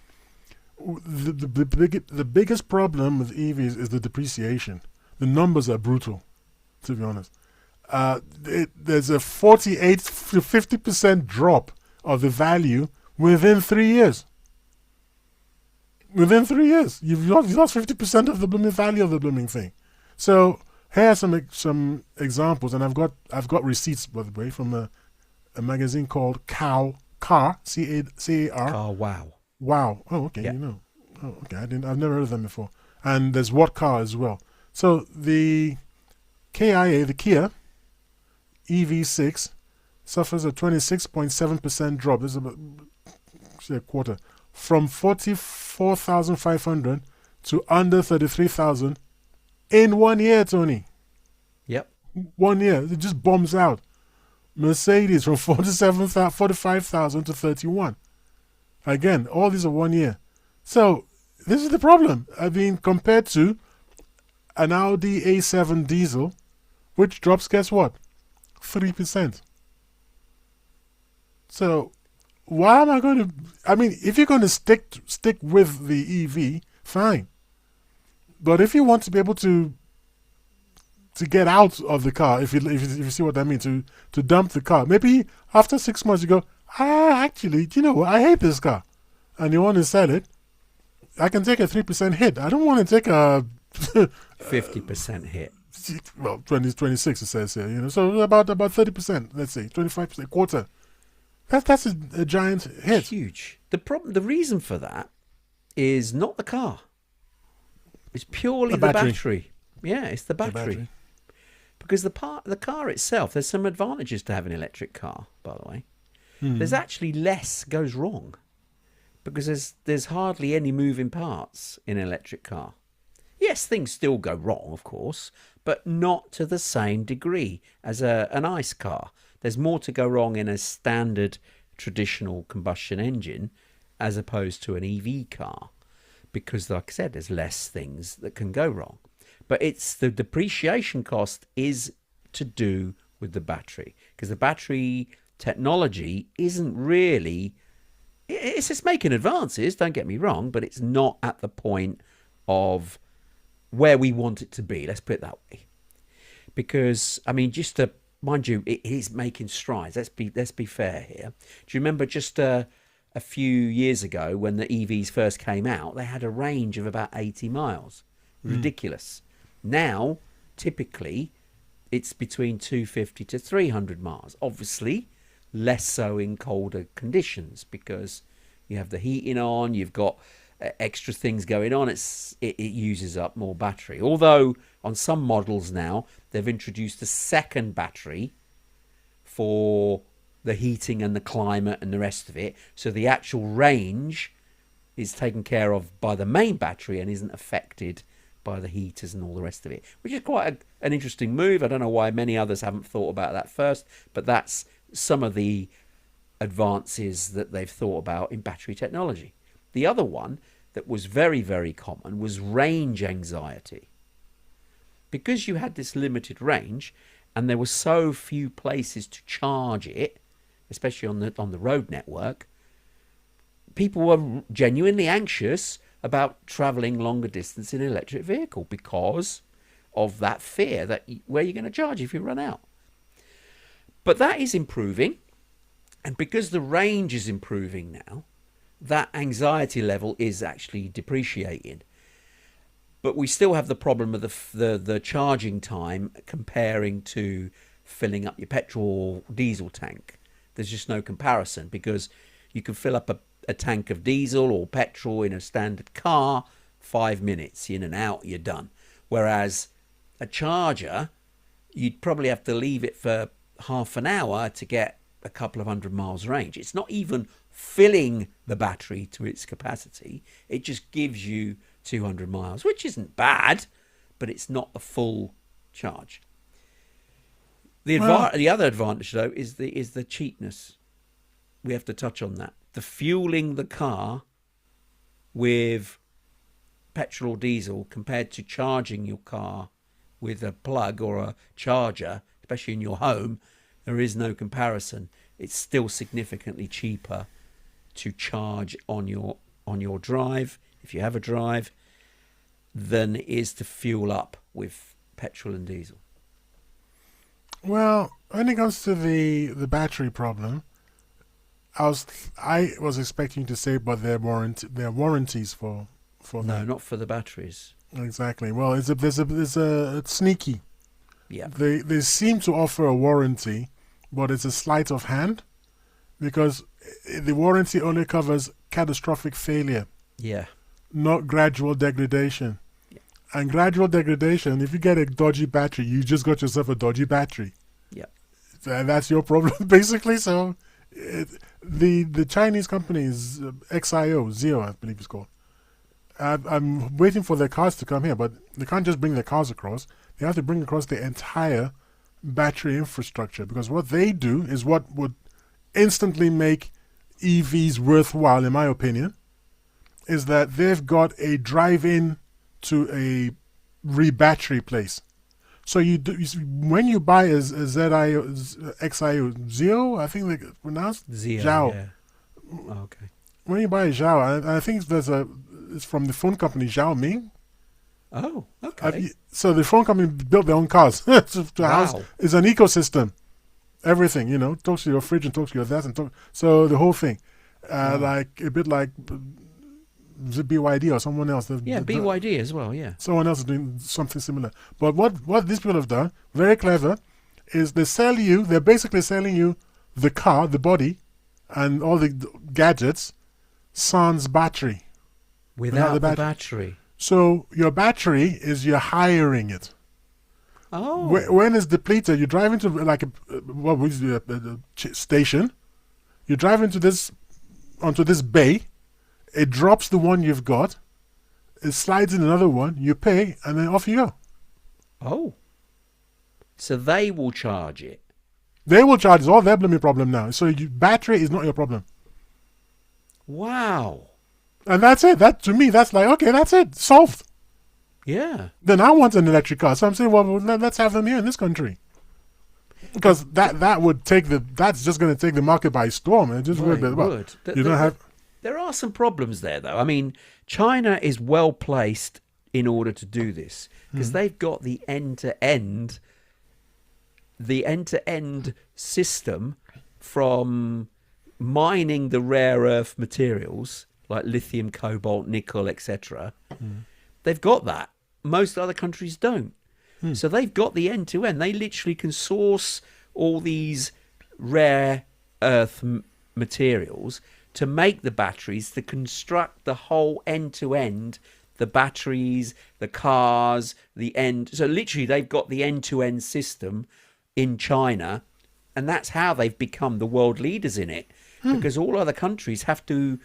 C: The biggest problem with EVs is the depreciation. The numbers are brutal, to be honest. There's a 48 to 50% drop of the value within 3 years. Within 3 years, you've lost 50% of the blooming value of the blooming thing. So here are some examples, and I've got receipts, by the way, from a magazine called Car, C-A-R.
A: Car Wow.
C: Wow. Oh, okay.
A: Yeah.
C: Oh, okay. I've never heard of them before. And there's What Car as well. So the KIA, the Kia EV6 suffers a 26.7% drop. This is about a quarter, from 44,500 to under 33,000 in 1 year, Tony.
A: Yep.
C: 1 year. It just bombs out. Mercedes from 45,000 to 31. Again, all these are 1 year. So this is the problem. I mean, compared to an Audi A7 diesel, which drops, guess what? 3%. So why am I going to? I mean, if you're going to stick with the EV, fine. But if you want to be able to get out of the car, if you see what I mean, to dump the car, maybe after 6 months you go, actually, do you know what? I hate this car, and you want to sell it. I can take a 3% hit. I don't want to take a
A: 50% hit.
C: Well, 26 it says here, so about 30%, let's say 25%, quarter. That's a giant hit.
A: It's huge. The reason for that is not the car. It's purely the battery. Yeah, it's the battery. Because the car itself, there's some advantages to having an electric car, by the way. There's actually less goes wrong because there's hardly any moving parts in an electric car. Yes, things still go wrong, of course, but not to the same degree as an ICE car. There's more to go wrong in a standard traditional combustion engine as opposed to an EV car, because, like I said, there's less things that can go wrong. But it's the depreciation cost is to do with the battery, because the battery technology isn't really, it's just making advances, don't get me wrong, but it's not at the point of where we want it to be, let's put it that way. Because, I mean, just to, mind you, it is making strides. Let's be fair here. Do you remember just a few years ago when the EVs first came out, they had a range of about 80 miles. Ridiculous. Now, typically, it's between 250 to 300 miles. Obviously, less so in colder conditions because you have the heating on, you've got extra things going on. It uses up more battery. Although on some models now, they've introduced a second battery for the heating and the climate and the rest of it. So the actual range is taken care of by the main battery and isn't affected by the heaters and all the rest of it, which is quite an interesting move. I don't know why many others haven't thought about that first, but that's some of the advances that they've thought about in battery technology. The other one that was very, very common was range anxiety. Because you had this limited range and there were so few places to charge it, especially on the road network, people were genuinely anxious about travelling longer distance in an electric vehicle because of that fear that where you're going to charge if you run out. But that is improving, and because the range is improving now, that anxiety level is actually depreciating. But we still have the problem of the charging time comparing to filling up your petrol or diesel tank. There's just no comparison because you can fill up a tank of diesel or petrol in a standard car, 5 minutes, in and out, you're done. Whereas a charger, you'd probably have to leave it for half an hour to get a couple of 100 miles range. It's not even filling the battery to its capacity. It just gives you 200 miles, which isn't bad, but it's not the full charge. The other advantage, though, is the cheapness. We have to touch on that. The fueling the car with petrol or diesel compared to charging your car with a plug or a charger, especially in your home, there is no comparison. It's still significantly cheaper to charge on your drive, if you have a drive, than it is to fuel up with petrol and diesel.
C: Well, when it comes to the battery problem, I was expecting you to say, but there are warranties for
A: no,
C: that.
A: not for the batteries.
C: Exactly. Well, it's sneaky.
A: Yeah.
C: They seem to offer a warranty, but it's a sleight of hand because the warranty only covers catastrophic failure.
A: Yeah.
C: Not gradual degradation.
A: Yeah.
C: And gradual degradation, if you get a dodgy battery, you just got yourself a dodgy battery.
A: Yeah.
C: And that's your problem, basically. So the Chinese company is Zero, I believe it's called. I'm waiting for their cars to come here, but they can't just bring their cars across. They have to bring across the entire battery infrastructure, because what they do is what would instantly make EVs worthwhile, in my opinion, is that they've got a drive-in to a re-battery place. So when you buy a XIO Zero, I think they pronounced
A: Zhao. Yeah. Oh, okay.
C: When you buy a Zhao, I think it's from the phone company Xiaomi.
A: Oh, okay.
C: So the phone company built their own cars. House is an ecosystem. Everything, talks to your fridge and talks to your that and so the whole thing, like a bit like BYD or someone else.
A: BYD as well. Yeah.
C: Someone else is doing something similar. But what these people have done, very clever, is they're basically selling you the car, the body, and all the gadgets, sans battery.
A: Without the battery.
C: So your battery is you're hiring it.
A: Oh.
C: When it's depleted, you drive into like a station. You drive onto this bay, It drops the one you've got. It slides in another one. You pay, and then off you go.
A: Oh. So they will charge it.
C: They will charge. It's all their blooming problem now. So battery is not your problem.
A: Wow.
C: And that's it. That to me, that's like, okay, that's it. Solved.
A: Yeah.
C: Then I want an electric car. So I'm saying, well, let's have them here in this country. Because that would that's just going to take the market by storm. And just
A: Well,
C: would.
A: it
C: You don't have.
A: There are some problems there, though. I mean, China is well placed in order to do this because they've got the end-to-end system from mining the rare earth materials like lithium, cobalt, nickel, etc. They've got that. Most other countries don't. So they've got the end-to-end. They literally can source all these rare earth materials to make the batteries, to construct the whole end-to-end, the batteries, the cars, the end. So literally they've got the end-to-end system in China, and that's how they've become the world leaders in it, because all other countries have to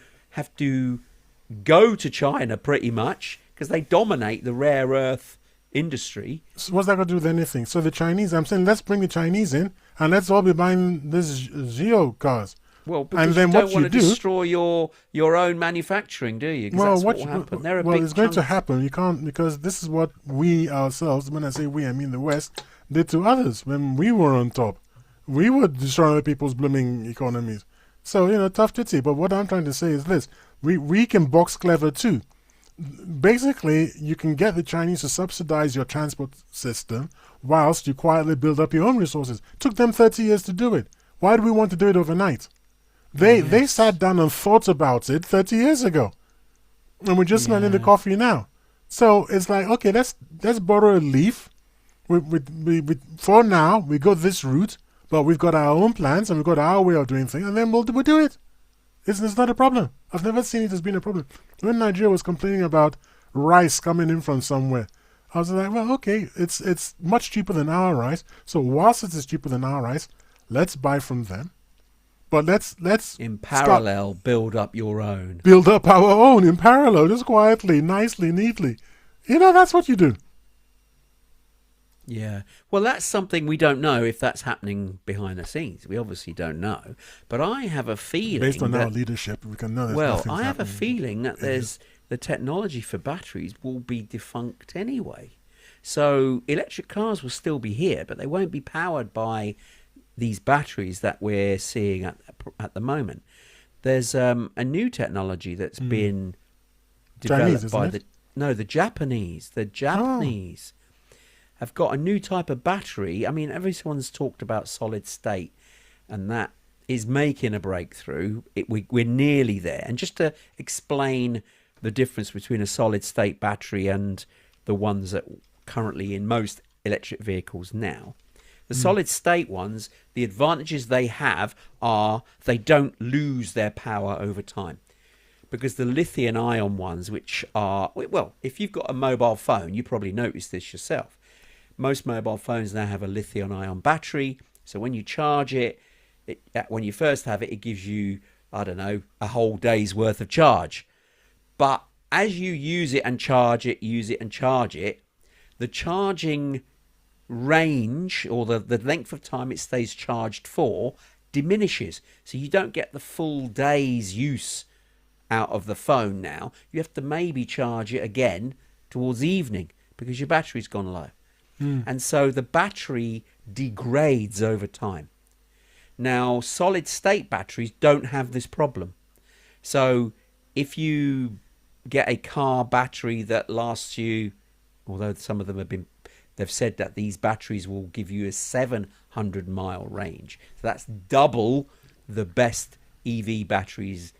A: go to China pretty much because they dominate the rare earth industry.
C: So what's that got to do with anything? So the Chinese, I'm saying, let's bring the Chinese in and let's all be buying these Geo cars.
A: Well, because
C: and then
A: you don't
C: what
A: want
C: you
A: to
C: do,
A: destroy your own manufacturing, do you? 'Cause
C: well,
A: that's what will happen. They're a big
C: it's going to
A: chunk.
C: happen. You can't, because this is what we ourselves, when I say we, I mean the West, did to others when we were on top. We were destroying other people's blooming economies. So, tough titty. But what I'm trying to say is this. We can box clever too. Basically, you can get the Chinese to subsidize your transport system whilst you quietly build up your own resources. Took them 30 years to do it. Why do we want to do it overnight? They sat down and thought about it 30 years ago. And we're just smelling the coffee now. So it's like, okay, let's borrow a leaf. For now, we go this route, but we've got our own plans and we've got our way of doing things, and then we'll do it. It's not a problem. I've never seen it as being a problem. When Nigeria was complaining about rice coming in from somewhere, I was like, well, okay, it's much cheaper than our rice. So whilst it is cheaper than our rice, let's buy from them. But let's
A: in parallel build up your own.
C: Build up our own in parallel, just quietly, nicely, neatly. That's what you do.
A: Yeah. Well, that's something we don't know if that's happening behind the scenes. We obviously don't know. But I have a feeling
C: based on our leadership, we can know there's nothing's
A: I have a
C: happening.
A: feeling that the technology for batteries will be defunct anyway. So electric cars will still be here, but they won't be powered by these batteries that we're seeing at the moment. There's a new technology that's been developed
C: Chinese,
A: by
C: isn't it?
A: the Japanese. The Japanese have got a new type of battery. I mean, everyone's talked about solid state, and that is making a breakthrough. We're nearly there. And just to explain the difference between a solid state battery and the ones that currently in most electric vehicles now. The solid state ones, the advantages they have are they don't lose their power over time. Because the lithium ion ones, which are, well, if you've got a mobile phone, you probably noticed this yourself. Most mobile phones now have a lithium ion battery. So when you charge it, when you first have it, it gives you, I don't know, a whole day's worth of charge. But as you use it and charge it, the charging range or the length of time it stays charged for diminishes. So you don't get the full day's use out of the phone now. You have to maybe charge it again towards evening because your battery's gone low. And so the battery degrades over time. Now, solid state batteries don't have this problem. So if you get a car battery that lasts you, although some of them they've said that these batteries will give you a 700-mile range. So that's double the best EV batteries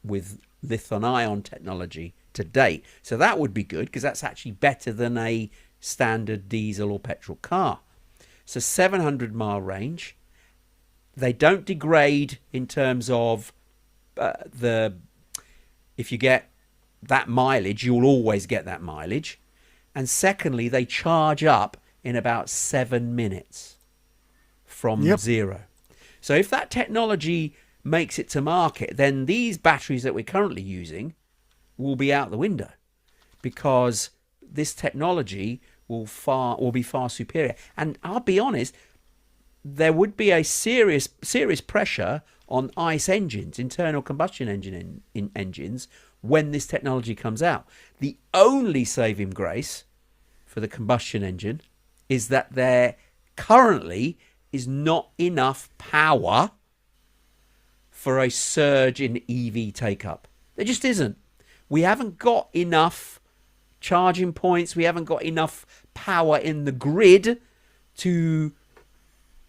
A: with lithium-ion technology to date. So that would be good because that's actually better than a standard diesel or petrol car. So 700-mile range. They don't degrade in terms of if you get that mileage, you'll always get that mileage. And secondly, they charge up in about 7 minutes from zero. So if that technology makes it to market, then these batteries that we're currently using will be out the window, because this technology will be far superior. And I'll be honest, there would be a serious pressure on ICE engines, internal combustion engines, when this technology comes out. The only saving grace for the combustion engine is that there currently is not enough power for a surge in EV take-up. There just isn't. We haven't got enough charging points. We haven't got enough power in the grid to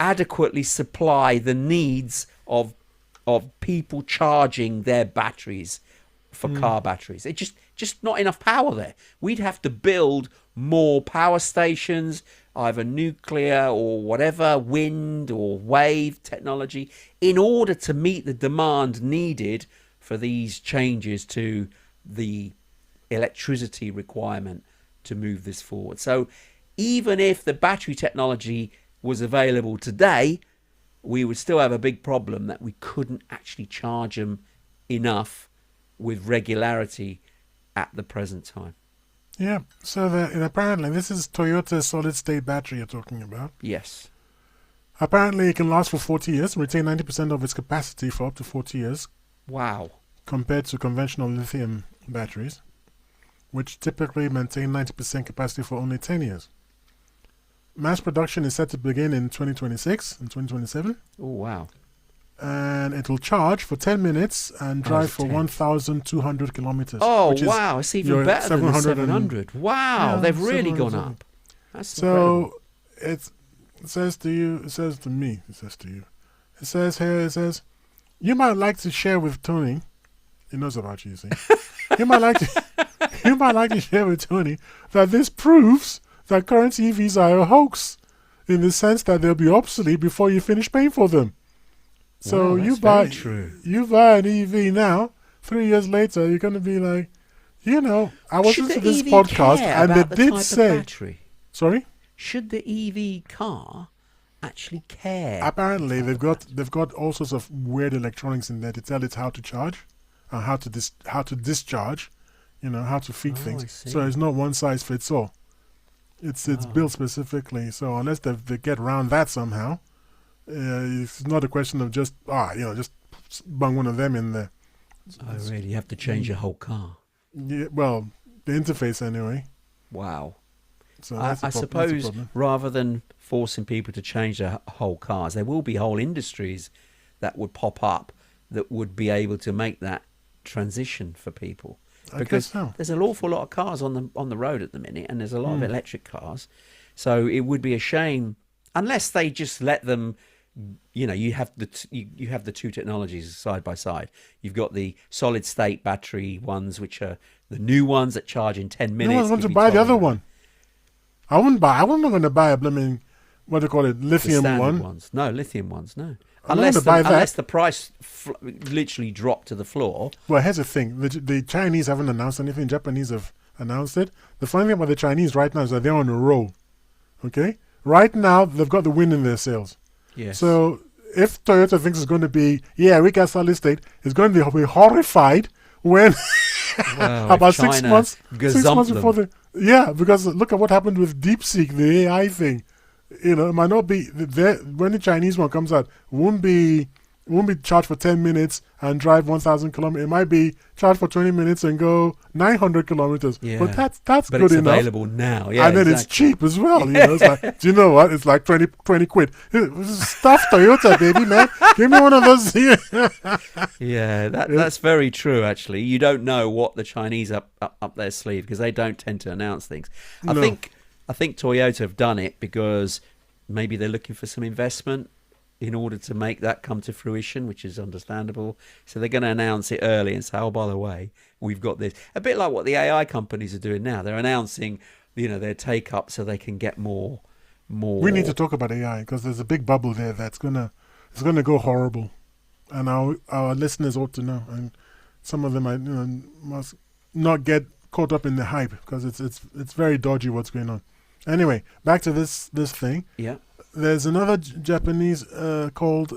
A: adequately supply the needs of people charging their batteries for car batteries. It's just not enough power there. We'd have to build more power stations, either nuclear or whatever, wind or wave technology, in order to meet the demand needed for these changes to the electricity requirement to move this forward. So even if the battery technology was available today, we would still have a big problem that we couldn't actually charge them enough with regularity at the present time.
C: Yeah, so apparently this is Toyota's solid-state battery you're talking about.
A: Yes.
C: Apparently it can last for 40 years, retain 90% of its capacity for up to 40 years.
A: Wow.
C: Compared to conventional lithium batteries, which typically maintain 90% capacity for only 10 years. Mass production is set to begin in 2026 and 2027.
A: Oh, wow.
C: And it will charge for 10 minutes and drive for 1,200 kilometers.
A: Oh, wow. It's even better than the 700. Wow. Yeah, they've really gone up. That's incredible.
C: It says to you, it says to me, it says to you. It says here, it says, you might like to share with Tony. He knows about you, see. You might like to share with Tony that this proves that current EVs are a hoax, in the sense that they'll be obsolete before you finish paying for them. So
A: wow,
C: you buy an EV now, 3 years later, you're going to be like, I was listening to this podcast and they did say, sorry?
A: Should the EV car actually care?
C: Apparently, they've got all sorts of weird electronics in there to tell it how to charge, and how to discharge, how to feed things. So it's not one size fits all. It's built specifically. So unless they get around that somehow, it's not a question of just bung one of them in there.
A: Oh, really? You have to change your whole car?
C: Yeah, well, the interface anyway.
A: Wow.
C: So
A: I suppose rather than forcing people to change their whole cars, there will be whole industries that would pop up that would be able to make that transition for people. Because there's an awful lot of cars on the road at the minute, and there's a lot of electric cars. So it would be a shame unless they just let them. You have the two technologies side by side. You've got the solid state battery ones, which are the new ones that charge in 10 minutes.
C: No one wants to buy the other one. I wouldn't buy. I'm not going to buy a blooming, what do you call it, lithium one.
A: Ones. No, lithium ones. No.
C: Unless
A: the price literally dropped to the floor.
C: Well, here's the thing. The Chinese haven't announced anything. Japanese have announced it. The funny thing about the Chinese right now is that they're on a roll. Okay? Right now, they've got the wind in their sails.
A: Yes.
C: So if Toyota thinks it's going to be, we got solid state, it's going to be horrified when about 6 months before because look at what happened with DeepSeek, the AI thing. It might not be when the Chinese one comes out, won't be charged for 10 minutes and drive 1,000 kilometers. It might be charged for 20 minutes and go 900 kilometers. Yeah. But that's
A: but
C: good
A: it's
C: enough.
A: Available now. Yeah,
C: and then it's cheap as well. It's like, do you know what? It's like 20 quid. Stuff Toyota, baby, man. Give me one of those.
A: Yeah, that's very true, actually. You don't know what the Chinese up their sleeve, because they don't tend to announce things. I think Toyota have done it because maybe they're looking for some investment in order to make that come to fruition, which is understandable. So they're going to announce it early and say, oh, by the way, we've got this. A bit like what the AI companies are doing now. They're announcing, their take-up so they can get more. We
C: need to talk about AI because there's a big bubble there that's going to go horrible. And our listeners ought to know. And some of them must not get caught up in the hype because it's very dodgy what's going on. Anyway, back to this thing.
A: Yeah.
C: There's another Japanese called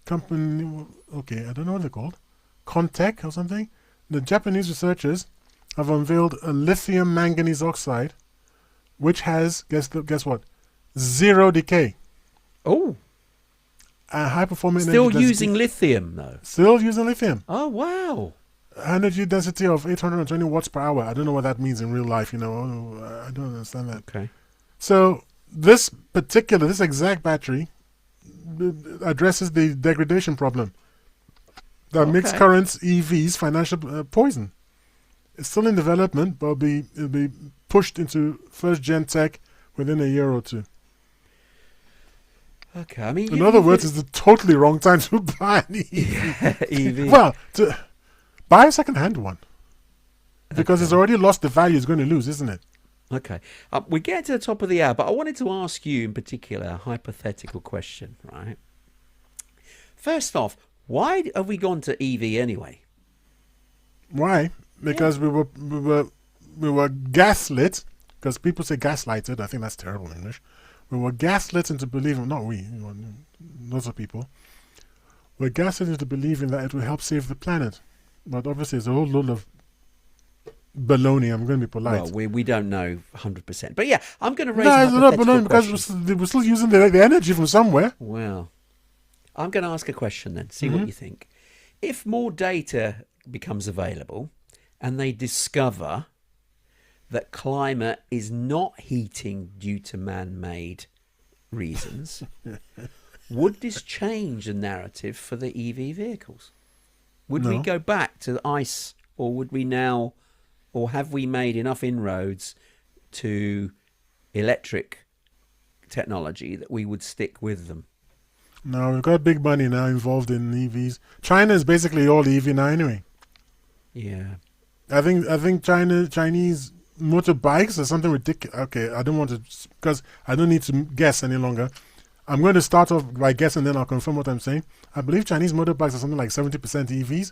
C: company. Okay, I don't know what they're called. Contech or something. the Japanese researchers have unveiled a lithium manganese oxide, which has, guess what, zero decay.
A: Oh,
C: And high-performing
A: still
C: energy
A: using
C: density.
A: lithium though.
C: Still using lithium.
A: Oh wow.
C: Energy density of 820 watts per hour. I don't know what that means in real life, I don't understand that.
A: Okay.
C: So this exact battery addresses the degradation problem that makes current EVs financial poison. It's still in development, but it'll be pushed into first-gen tech within a year or two.
A: Okay, I mean,
C: In other words, it's the totally wrong time to buy an EV.
A: EV.
C: Well, to buy a second-hand one. Because it's already lost the value it's going to lose, isn't it?
A: Okay, we're getting to the top of the hour, but I wanted to ask you in particular a hypothetical question, right? First off, why have we gone to EV anyway?
C: Why? Because we were gaslit. Because people say gaslighted. I think that's terrible in English. We were gaslit into believing. Not we. Lots of people. We're gaslit into believing that it will help save the planet. But obviously, it's a whole lot of baloney. I'm going to be polite.
A: Well, we don't know 100%, but yeah, I'm going to raise.
C: No,
A: a
C: it's not
A: hypothetical
C: baloney because
A: question.
C: we're still using the energy from somewhere.
A: Well, I'm going to ask a question then. See what you think. If more data becomes available, and they discover that climate is not heating due to man-made reasons, would this change the narrative for the EV vehicles? Would we go back to ice, or would we now, or have we made enough inroads to electric technology that we would stick with them?
C: No, we've got big money now involved in EVs. China is basically all EV now anyway.
A: Yeah.
C: I think Chinese motorbikes are something ridiculous. Okay, I don't want to, because I don't need to guess any longer. I'm going to start off by guessing, then I'll confirm what I'm saying. I believe Chinese motorbikes are something like 70% EVs,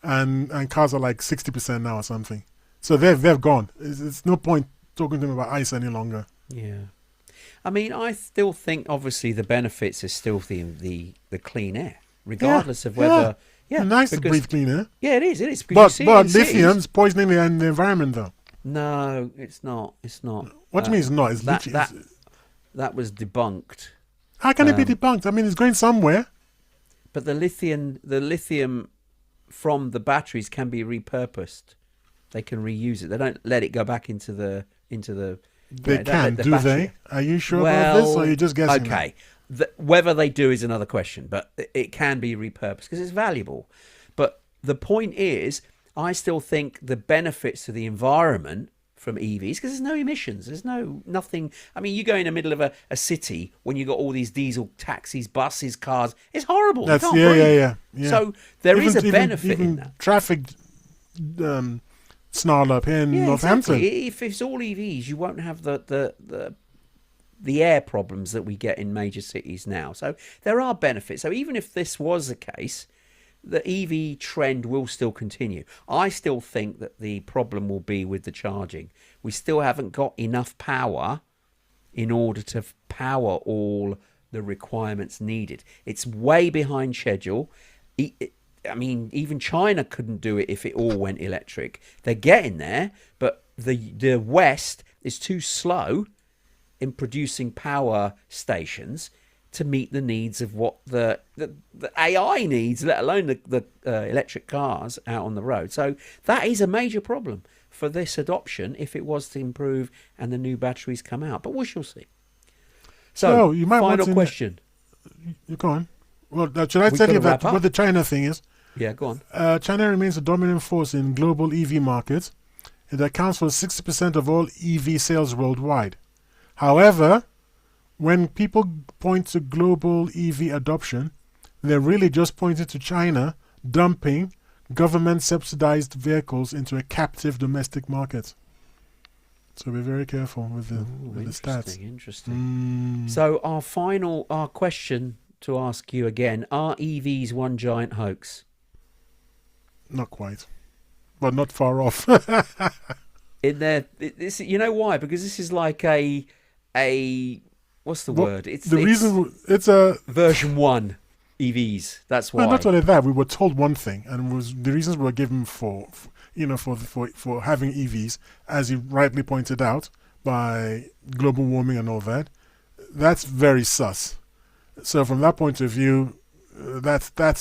C: and cars are like 60% now or something. So they've gone. It's no point talking to them about ICE any longer.
A: Yeah. I mean, I still think obviously the benefits is still the clean air, regardless of whether. Yeah,
C: nice to breathe clean air.
A: Yeah, it is. It is.
C: But lithium's poisoning the environment, though.
A: No, it's not. It's not.
C: What do you mean it's not? It's
A: that was debunked.
C: How can it be debunked? I mean, it's going somewhere.
A: But the lithium from the batteries can be repurposed. They can reuse it. They don't let it go back into the.
C: They can, do they? Are you sure about this, or are you just guessing?
A: Okay. Whether they do is another question, but it can be repurposed because it's valuable. But the point is, I still think the benefits to the environment from EVs, because there's no emissions, there's nothing. I mean, you go in the middle of a city when you got all these diesel taxis, buses, cars. It's horrible.
C: That's
A: you can't breathe.
C: Yeah.
A: So there is a benefit in that.
C: Traffic snarl up here in Northampton.
A: Exactly. If it's all EVs, you won't have the air problems that we get in major cities now. So there are benefits. So even if this was the case, the EV trend will still continue. I still think that the problem will be with the charging. We still haven't got enough power in order to power all the requirements needed. It's way behind schedule. I mean, even China couldn't do it if it all went electric. They're getting there, but the West is too slow in producing power stations to meet the needs of what the AI needs, let alone the electric cars out on the road. So that is a major problem for this adoption if it was to improve and the new batteries come out. But we shall see. So,
C: you might
A: final question.
C: You go on. Well, should I tell you what the China thing is?
A: Yeah, go on.
C: China remains a dominant force in global EV markets. It accounts for 60% of all EV sales worldwide. However, when people point to global EV adoption, they're really just pointing to China dumping government-subsidized vehicles into a captive domestic market. So be very careful with the stats.
A: Interesting. So our question to ask you again: are EVs one giant hoax?
C: Not quite, but not far off.
A: You know why? Because this is like a what's the word?
C: It's a
A: version 1. EVs. That's why.
C: Well, not only that, we were told one thing, and it was the reasons we were given for having EVs, as you rightly pointed out, by global warming and all that. That's very sus. So from that point of view, it's a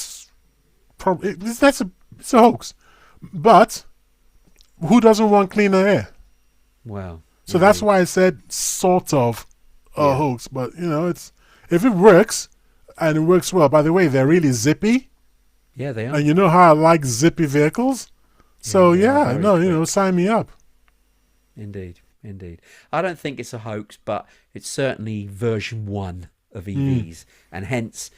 C: hoax. But who doesn't want cleaner air?
A: Well,
C: so that's why I said sort of a hoax. But it's if it works and it works well. By the way, they're really zippy.
A: Yeah, they are.
C: And you know how I like zippy vehicles. So sign me up.
A: Indeed. I don't think it's a hoax, but it's certainly version 1 of EVs, and hence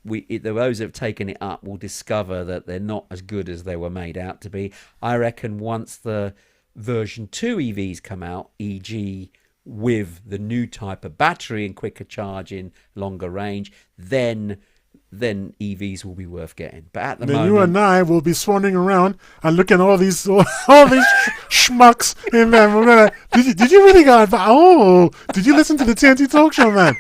A: those that have taken it up will discover that they're not as good as they were made out to be. I reckon once the version 2 EVs come out, e.g. with the new type of battery and quicker charging, longer range, then EVs will be worth getting. But at the moment,
C: you and I will be swanning around and looking at all these schmucks in them. We're gonna, did you really go? Oh, did you listen to the TNT talk show, man?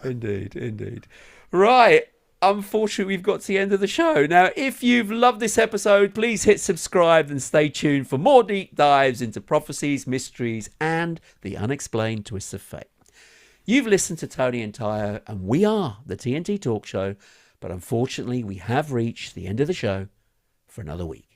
A: Indeed. Right. Unfortunately, we've got to the end of the show. Now, if you've loved this episode, please hit subscribe and stay tuned for more deep dives into prophecies, mysteries, and the unexplained twists of fate. You've listened to Tony and Tyre, and we are the TNT Talk Show, but unfortunately, we have reached the end of the show for another week.